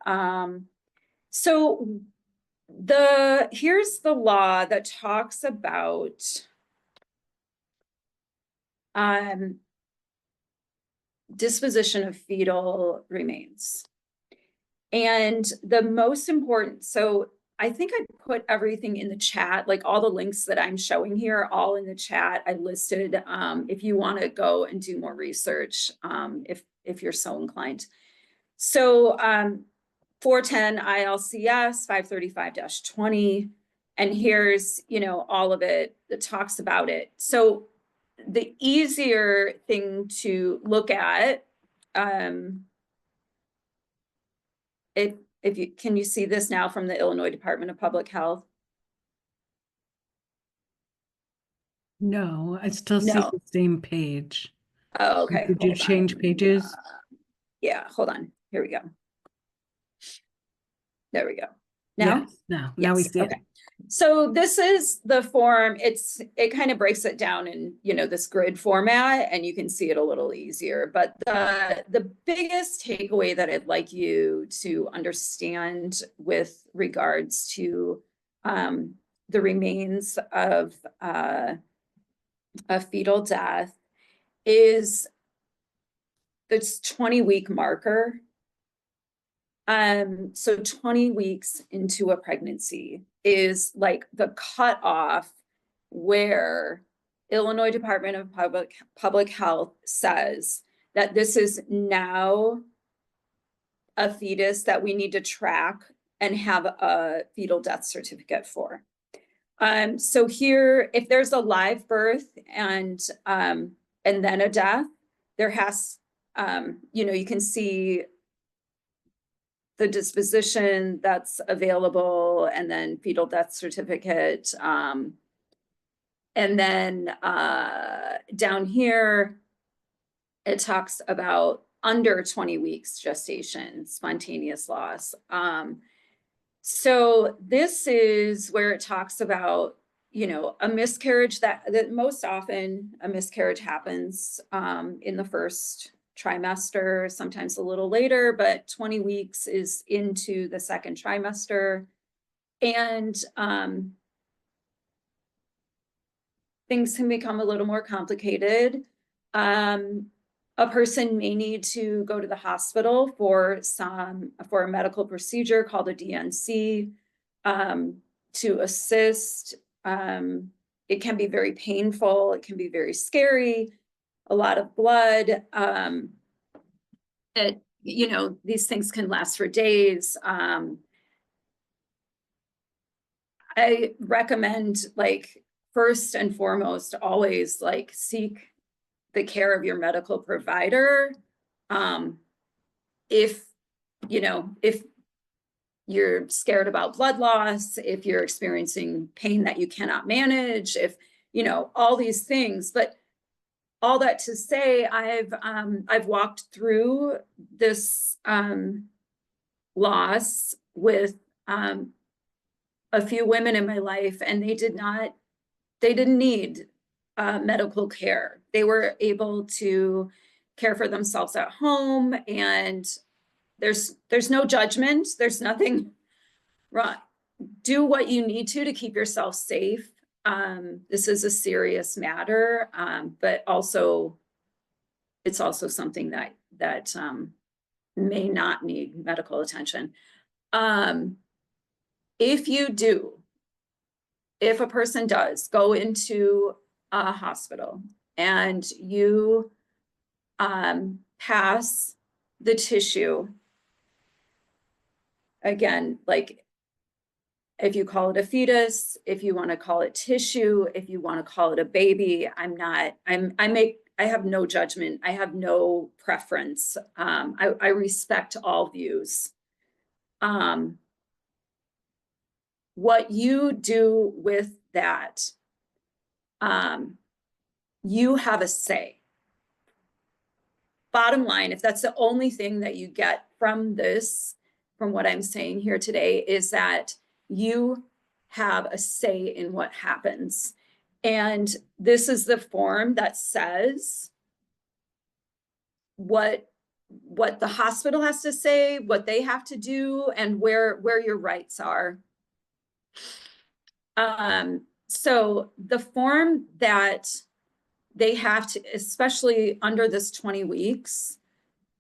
So here's the law that talks about disposition of fetal remains. And the most important, so I think I put everything in the chat, like all the links that I'm showing here, all in the chat. I listed if you want to go and do more research, if you're so inclined. So 410 ILCS 535-20, and here's, all of it that talks about it. So the easier thing to look at, can you see this now from the Illinois Department of Public Health? No, I still see No. the same page. Oh, okay. Did you Hold change on. pages? Yeah, hold on. Here we go. There we go. Now? Yes, now we see it. Okay. So this is the form. It kind of breaks it down in, this grid format, and you can see it a little easier. But the biggest takeaway that I'd like you to understand with regards to the remains of a fetal death is this 20-week marker. So 20 weeks into a pregnancy is like the cutoff where Illinois Department of Public Health says that this is now a fetus that we need to track and have a fetal death certificate for. So here, if there's a live birth and then a death, there has, you can see the disposition that's available, and then fetal death certificate. And then down here, it talks about under 20 weeks gestation, spontaneous loss. So this is where it talks about, a miscarriage that most often a miscarriage happens in the first trimester, sometimes a little later, but 20 weeks is into the second trimester. And things can become a little more complicated. A person may need to go to the hospital for a medical procedure called a DNC to assist. It can be very painful. It can be very scary. A lot of blood. These things can last for days. I recommend, first and foremost, always seek the care of your medical provider. If you're scared about blood loss, if you're experiencing pain that you cannot manage, if, all these things. But all that to say, I've walked through this loss with a few women in my life, and they didn't need medical care. They were able to care for themselves at home, and there's no judgment. There's nothing wrong. Do what you need to keep yourself safe. This is a serious matter, but also it's also something that may not need medical attention. If a person does go into a hospital and you pass the tissue, again, if you call it a fetus, if you want to call it tissue, if you want to call it a baby, I have no judgment. I have no preference. I respect all views. What you do with that, you have a say. Bottom line, if that's the only thing that you get from what I'm saying here today, is that you have a say in what happens. And this is the form that says what the hospital has to say, what they have to do, and where your rights are. So the form that they have to, especially under this 20 weeks,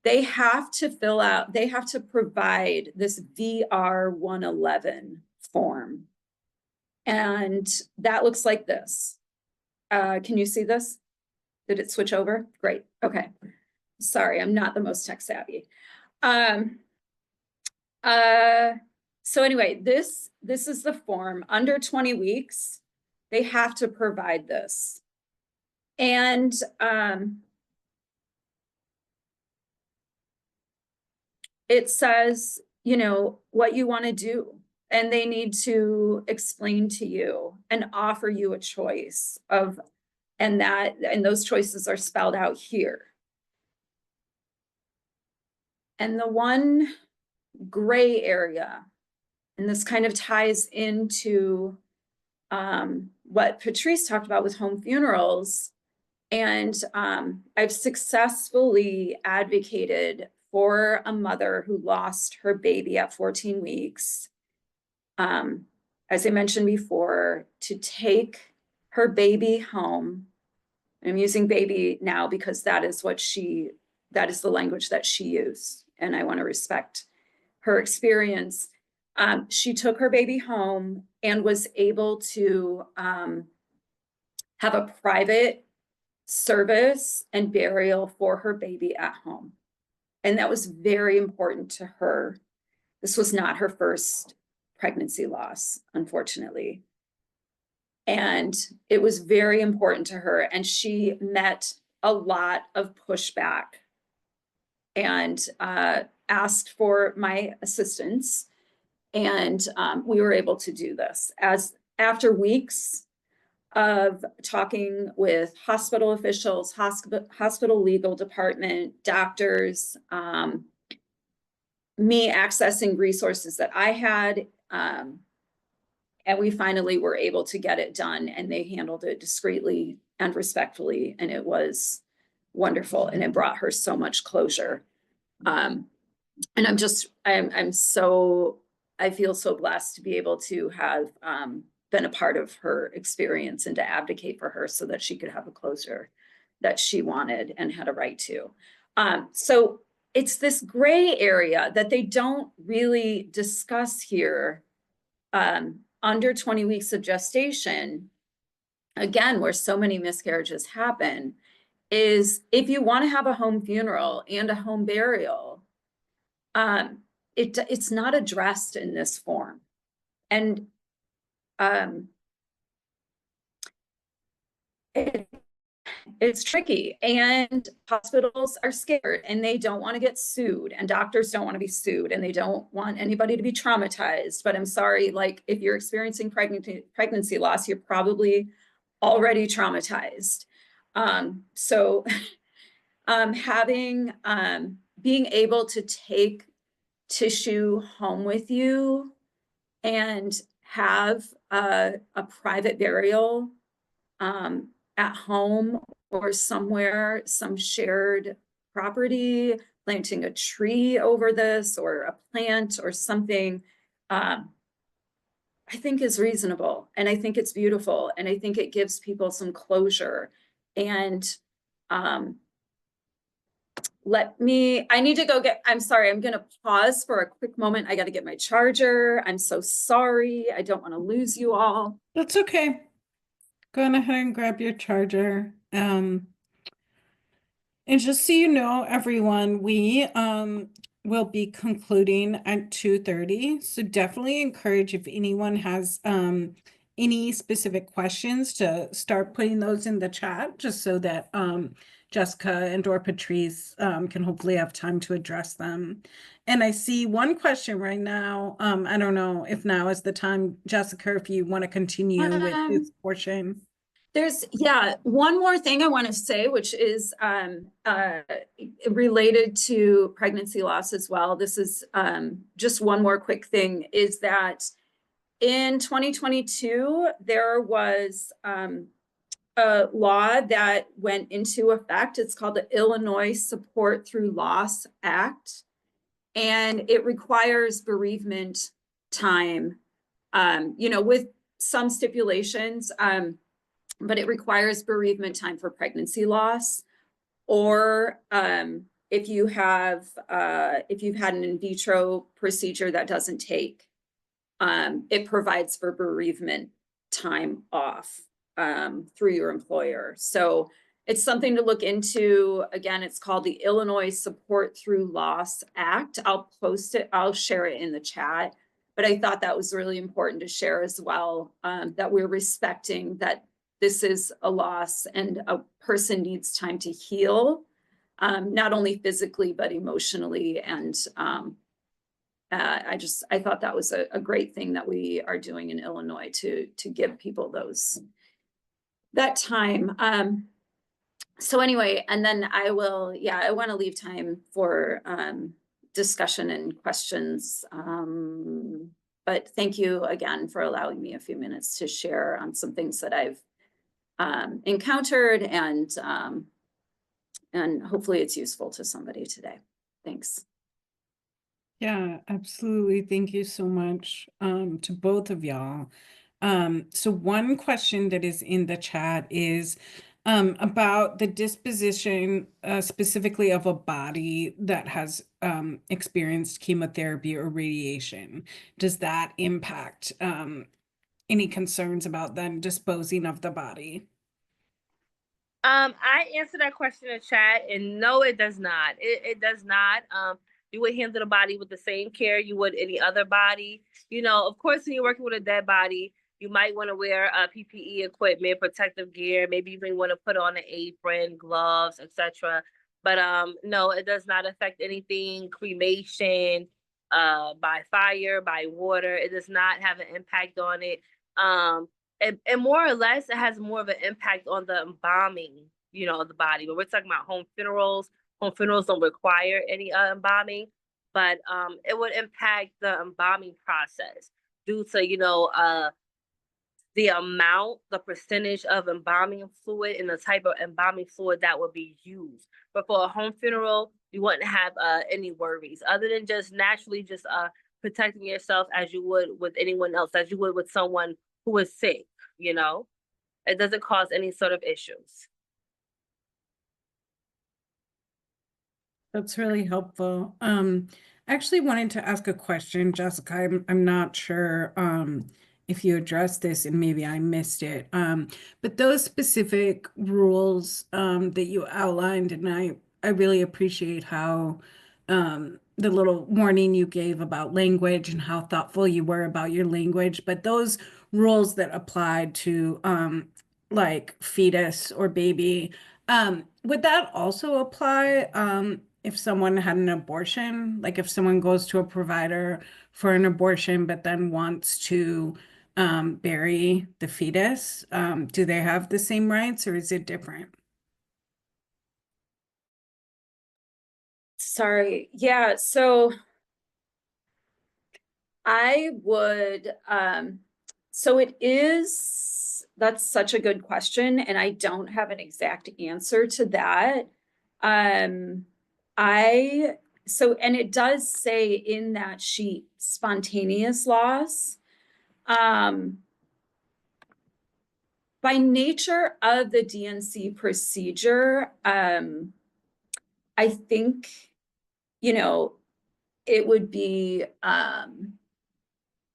they have to fill out, they have to provide this VR 111 form. And that looks like this. Can you see this? Did it switch over? Great. Okay. Sorry, I'm not the most tech savvy. So anyway, this is the form. Under 20 weeks, they have to provide this. And it says, what you want to do. And they need to explain to you and offer you a choice of, and those choices are spelled out here. And the one gray area, and this kind of ties into what Patrice talked about with home funerals. And I've successfully advocated for a mother who lost her baby at 14 weeks. As I mentioned before, to take her baby home. I'm using baby now because that is the language that she used, and I want to respect her experience. She took her baby home and was able to have a private service and burial for her baby at home. And that was very important to her. This was not her first pregnancy loss, unfortunately. And it was very important to her. And she met a lot of pushback and asked for my assistance. And we were able to do this. As after weeks of talking with hospital officials, hospital legal department, doctors, me accessing resources that I had, and we finally were able to get it done, and they handled it discreetly and respectfully, and it was wonderful, and it brought her so much closure. And I feel so blessed to be able to have been a part of her experience and to advocate for her so that she could have a closure that she wanted and had a right to. So it's this gray area that they don't really discuss here. Under 20 weeks of gestation, again, where so many miscarriages happen, is if you want to have a home funeral and a home burial, it's not addressed in this form. And it's tricky, and hospitals are scared and they don't want to get sued, and doctors don't want to be sued, and they don't want anybody to be traumatized. But I'm sorry, like if you're experiencing pregnancy loss, you're probably already traumatized. So being able to take tissue home with you and have a private burial at home or somewhere, some shared property, planting a tree over this or a plant or something, I think is reasonable, and I think it's beautiful, and I think it gives people some closure. And I need to go I'm sorry, I'm going to pause for a quick moment. I got to get my charger. I'm so sorry. I don't want to lose you all. That's okay. Go on ahead and grab your charger. And just so you know, everyone, we will be concluding at 2:30. So definitely encourage, if anyone has any specific questions, to start putting those in the chat, just so that Jessica and or Patrice can hopefully have time to address them. And I see one question right now. I don't know if now is the time, Jessica, if you want to continue with this portion. There's, one more thing I want to say, which is related to pregnancy loss as well. This is just one more quick thing, is that in 2022, there was a law that went into effect. It's called the Illinois Support Through Loss Act, and it requires bereavement time, with some stipulations. But it requires bereavement time for pregnancy loss, or if you've had an in vitro procedure that doesn't take, it provides for bereavement time off through your employer. So it's something to look into. Again, it's called the Illinois Support Through Loss Act. I'll post it, I'll share it in the chat. But I thought that was really important to share as well, that we're respecting that this is a loss and a person needs time to heal, not only physically, but emotionally. And I thought that was a great thing that we are doing in Illinois to give people that time. So anyway, and then I want to leave time for discussion and questions. But thank you again for allowing me a few minutes to share on some things that I've encountered, and hopefully it's useful to somebody today. Thanks. Yeah, absolutely. Thank you so much to both of y'all. So one question that is in the chat is about the disposition specifically of a body that has experienced chemotherapy or radiation. Does that impact any concerns about them disposing of the body? I answered that question in chat, and no, it does not. It does not. You would handle the body with the same care you would any other body. You know, of course, when you're working with a dead body, you might want to wear PPE equipment, protective gear, maybe even want to put on an apron, gloves, etc. But no, it does not affect anything. Cremation, by fire, by water, it does not have an impact on it. And more or less, it has more of an impact on the embalming, you know, of the body. But we're talking about home funerals. Home funerals don't require any embalming, but it would impact the embalming process due to, you know, the amount, the percentage of embalming fluid and the type of embalming fluid that would be used. But for a home funeral, you wouldn't have any worries other than just naturally just protecting yourself as you would with anyone else, as you would with someone who is sick, you know? It doesn't cause any sort of issues. That's really helpful. I actually wanted to ask a question, Jessica. I'm not sure if you addressed this and maybe I missed it. But those specific rules that you outlined, and I really appreciate how the little warning you gave about language and how thoughtful you were about your language. But those rules that applied to like fetus or baby, would that also apply if someone had an abortion? Like if someone goes to a provider for an abortion, but then wants to bury the fetus, do they have the same rights or is it different? Sorry. Yeah, so I would, so it is, that's such a good question, and I don't have an exact answer to that. And it does say in that sheet, spontaneous loss. By nature of the D&C procedure, I think, you know, it would be,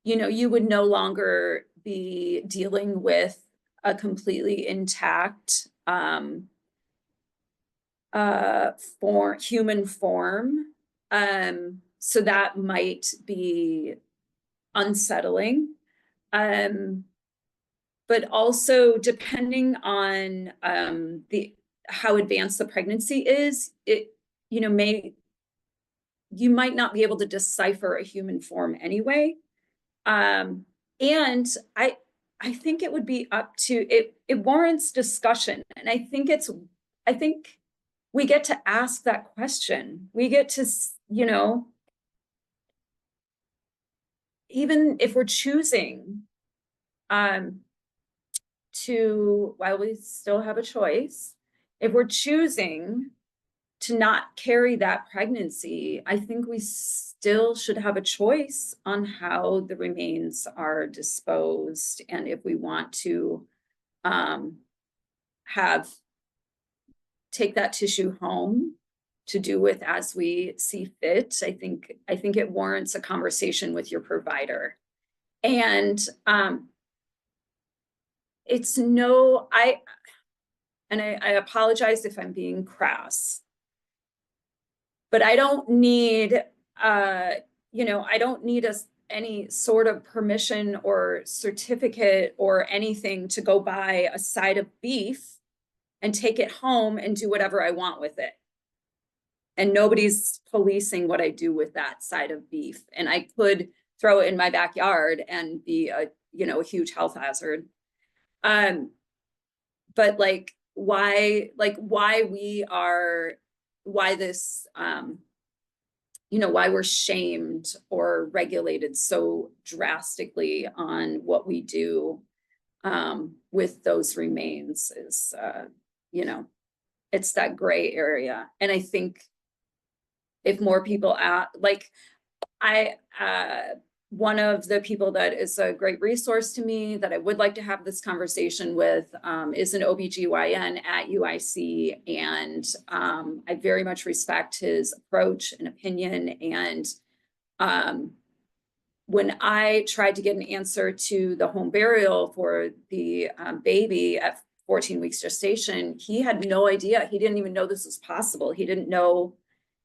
you know, you would no longer be dealing with a completely intact human form. So that might be unsettling. But also depending on how advanced the pregnancy is, it, you know, you might not be able to decipher a human form anyway. And I think it would be up to it warrants discussion. And I think we get to ask that question. We get to, you know, even if we're choosing while we still have a choice, if we're choosing to not carry that pregnancy, I think we still should have a choice on how the remains are disposed. And if we want to take that tissue home to do with as we see fit, I think it warrants a conversation with your provider. And I apologize if I'm being crass, but I don't need, you know, I don't need any sort of permission or certificate or anything to go buy a side of beef and take it home and do whatever I want with it. And nobody's policing what I do with that side of beef. And I could throw it in my backyard and be a huge health hazard. But why this, why we're shamed or regulated so drastically on what we do with those remains is, it's that gray area. And I think if more people one of the people that is a great resource to me that I would like to have this conversation with is an OBGYN at UIC. And I very much respect his approach and opinion. And when I tried to get an answer to the home burial for the baby at 14 weeks gestation, he had no idea. He didn't even know this was possible. He didn't know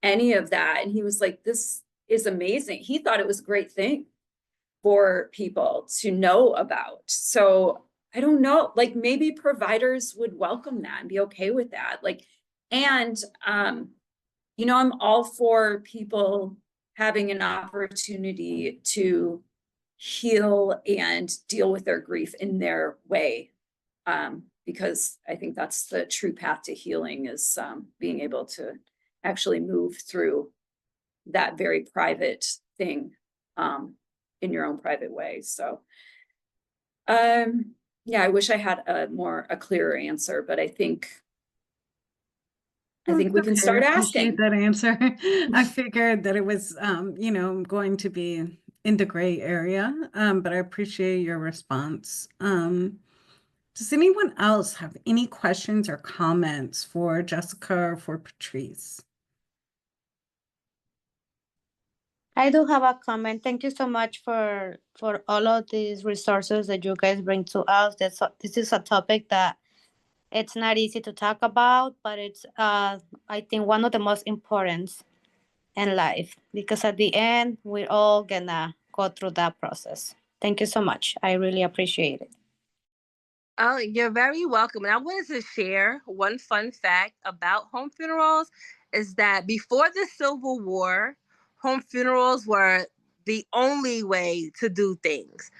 any of that. And he was like, this is amazing. He thought it was a great thing for people to know about. So I don't know, like maybe providers would welcome that and be okay with that. Like, and, you know, I'm all for people having an opportunity to heal and deal with their grief in their way. Because I think that's the true path to healing is being able to actually move through that very private thing in your own private way. So, yeah, I wish I had a clearer answer, but I think we can start I appreciate asking. that answer. I figured that it was, you know, going to be in the gray area, but I appreciate your response. Does anyone else have any questions or comments for Jessica or for Patrice? I do have a comment. Thank you so much for all of these resources that you guys bring to us. This is a topic that it's not easy to talk about, but it's I think one of the most important in life, because at the end we're all gonna go through that process. Thank you so much. I really appreciate it. Oh, you're very welcome. And I wanted to share one fun fact about home funerals is that before the Civil War, home funerals were the only way to do things.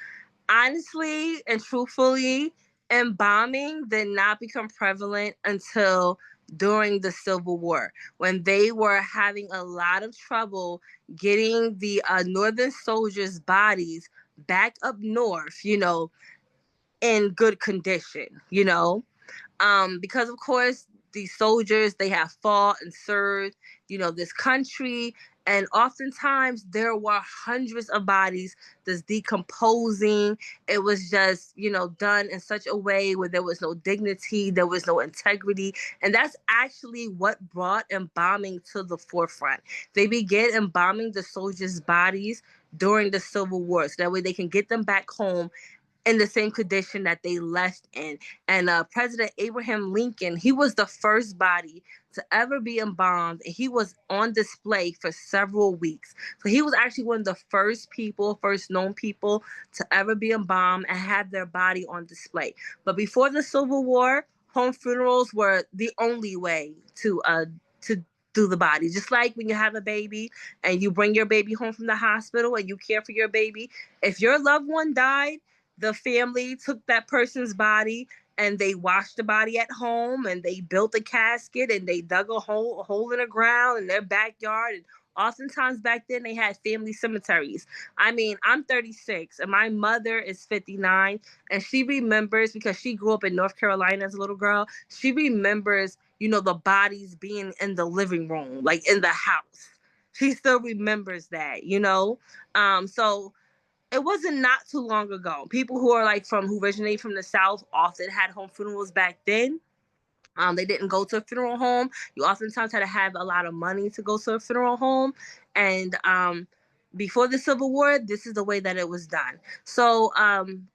Honestly and truthfully, embalming did not become prevalent until during the Civil War, when they were having a lot of trouble getting the Northern soldiers' bodies back up north, you know, in good condition, you know, because of course these soldiers, they have fought and served, you know, this country, and oftentimes there were hundreds of bodies that's decomposing. It was just, you know, done in such a way where there was no dignity, there was no integrity, and that's actually what brought embalming to the forefront. They began embalming the soldiers' bodies during the Civil War, so that way they can get them back home in the same condition that they left in. And President Abraham Lincoln, he was the first body to ever be embalmed, and he was on display for several weeks. So he was actually one of the first people, first known people to ever be embalmed and have their body on display. But before the Civil War, home funerals were the only way to do the body. Just like when you have a baby and you bring your baby home from the hospital and you care for your baby, if your loved one died, the family took that person's body and they washed the body at home and they built a casket and they dug a hole in the ground in their backyard. And oftentimes back then they had family cemeteries. I mean, I'm 36 and my mother is 59, and she remembers, because she grew up in North Carolina as a little girl, she remembers, you know, the bodies being in the living room, like in the house. She still remembers that, you know? So it wasn't not too long ago. People who are like who originate from the South often had home funerals back then. They didn't go to a funeral home. You oftentimes had to have a lot of money to go to a funeral home. And before the Civil War, this is the way that it was done. So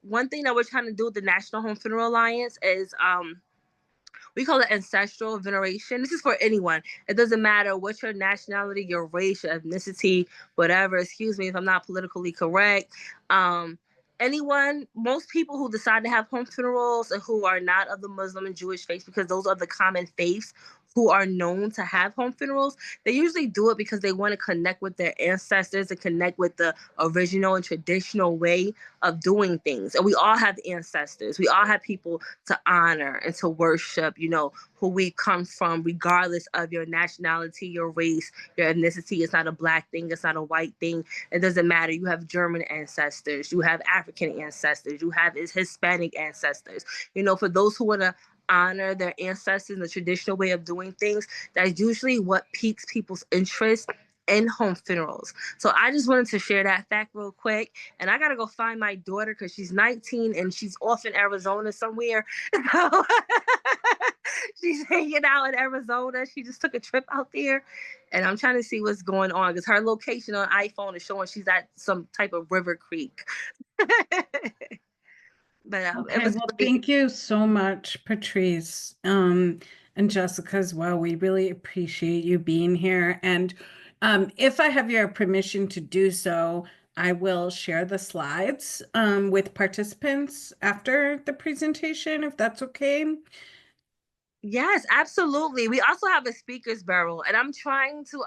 one thing that we're trying to do with the National Home Funeral Alliance is we call it ancestral veneration. This is for anyone. It doesn't matter what your nationality, your race, your ethnicity, whatever. Excuse me if I'm not politically correct. Anyone, most people who decide to have home funerals and who are not of the Muslim and Jewish faith, because those are the common faiths who are known to have home funerals, they usually do it because they want to connect with their ancestors and connect with the original and traditional way of doing things. And we all have ancestors. We all have people to honor and to worship, you know, who we come from, regardless of your nationality, your race, your ethnicity. It's not a black thing. It's not a white thing. It doesn't matter. You have German ancestors. You have African ancestors. You have Hispanic ancestors. You know, for those who want to honor their ancestors and the traditional way of doing things, that's usually what piques people's interest in home funerals. So I just wanted to share that fact real quick. And I got to go find my daughter because she's 19 and she's off in Arizona somewhere. So she's hanging out in Arizona. She just took a trip out there. And I'm trying to see what's going on because her location on iPhone is showing she's at some type of river creek. But it Okay, was well, really, thank you so much, Patrice, and Jessica as well. We really appreciate you being here. And if I have your permission to do so, I will share the slides with participants after the presentation, if that's okay. yes, absolutely. We also have a speakers barrel, and I'm trying to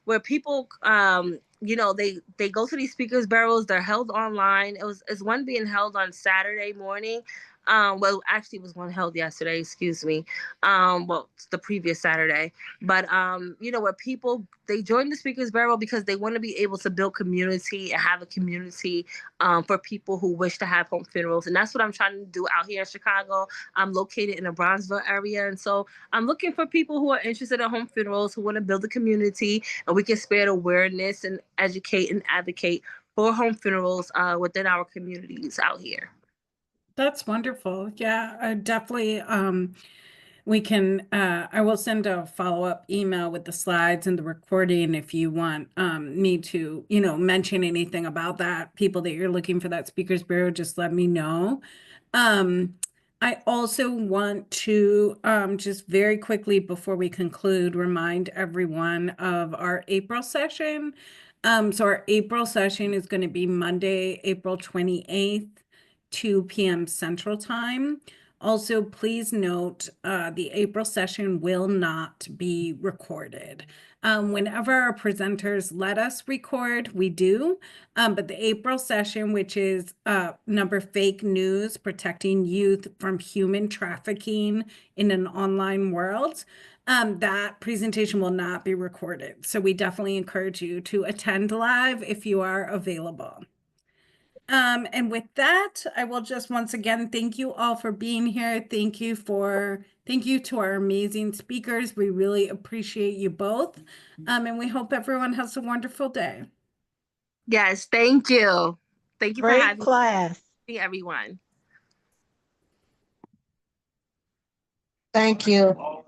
where people they go to these speakers barrels. They're held online. It's one being held on Saturday morning. Well, actually, it was one held yesterday. Excuse me. Well, it's the previous Saturday. But where people they join the speakers barrel because they want to be able to build community and have a community for people who wish to have home funerals, and that's what I'm trying to do out here in Chicago. I'm located in the Bronzeville area. And so I'm looking for people who are interested in home funerals, who want to build a community, and we can spread awareness and educate and advocate for home funerals within our communities out here. That's wonderful. Yeah, I definitely we can I will send a follow-up email with the slides and the recording if you want me to, mention anything about that. People that you're looking for that speakers bureau, just let me know. I also want to just very quickly before we conclude, remind everyone of our April session. So our April session is going to be Monday, April 28th. 2 p.m. Central Time. Also, please note the April session will not be recorded. Whenever our presenters let us record, we do. But the April session, which is number fake news, protecting youth from human trafficking in an online world, that presentation will not be recorded. So we definitely encourage you to attend live if you are available. And with that, I will just once again thank you all for being here. Thank you to our amazing speakers. We really appreciate you both. And we hope everyone has a wonderful day. Yes, thank you. Thank you for Great having class. me, everyone. Thank you.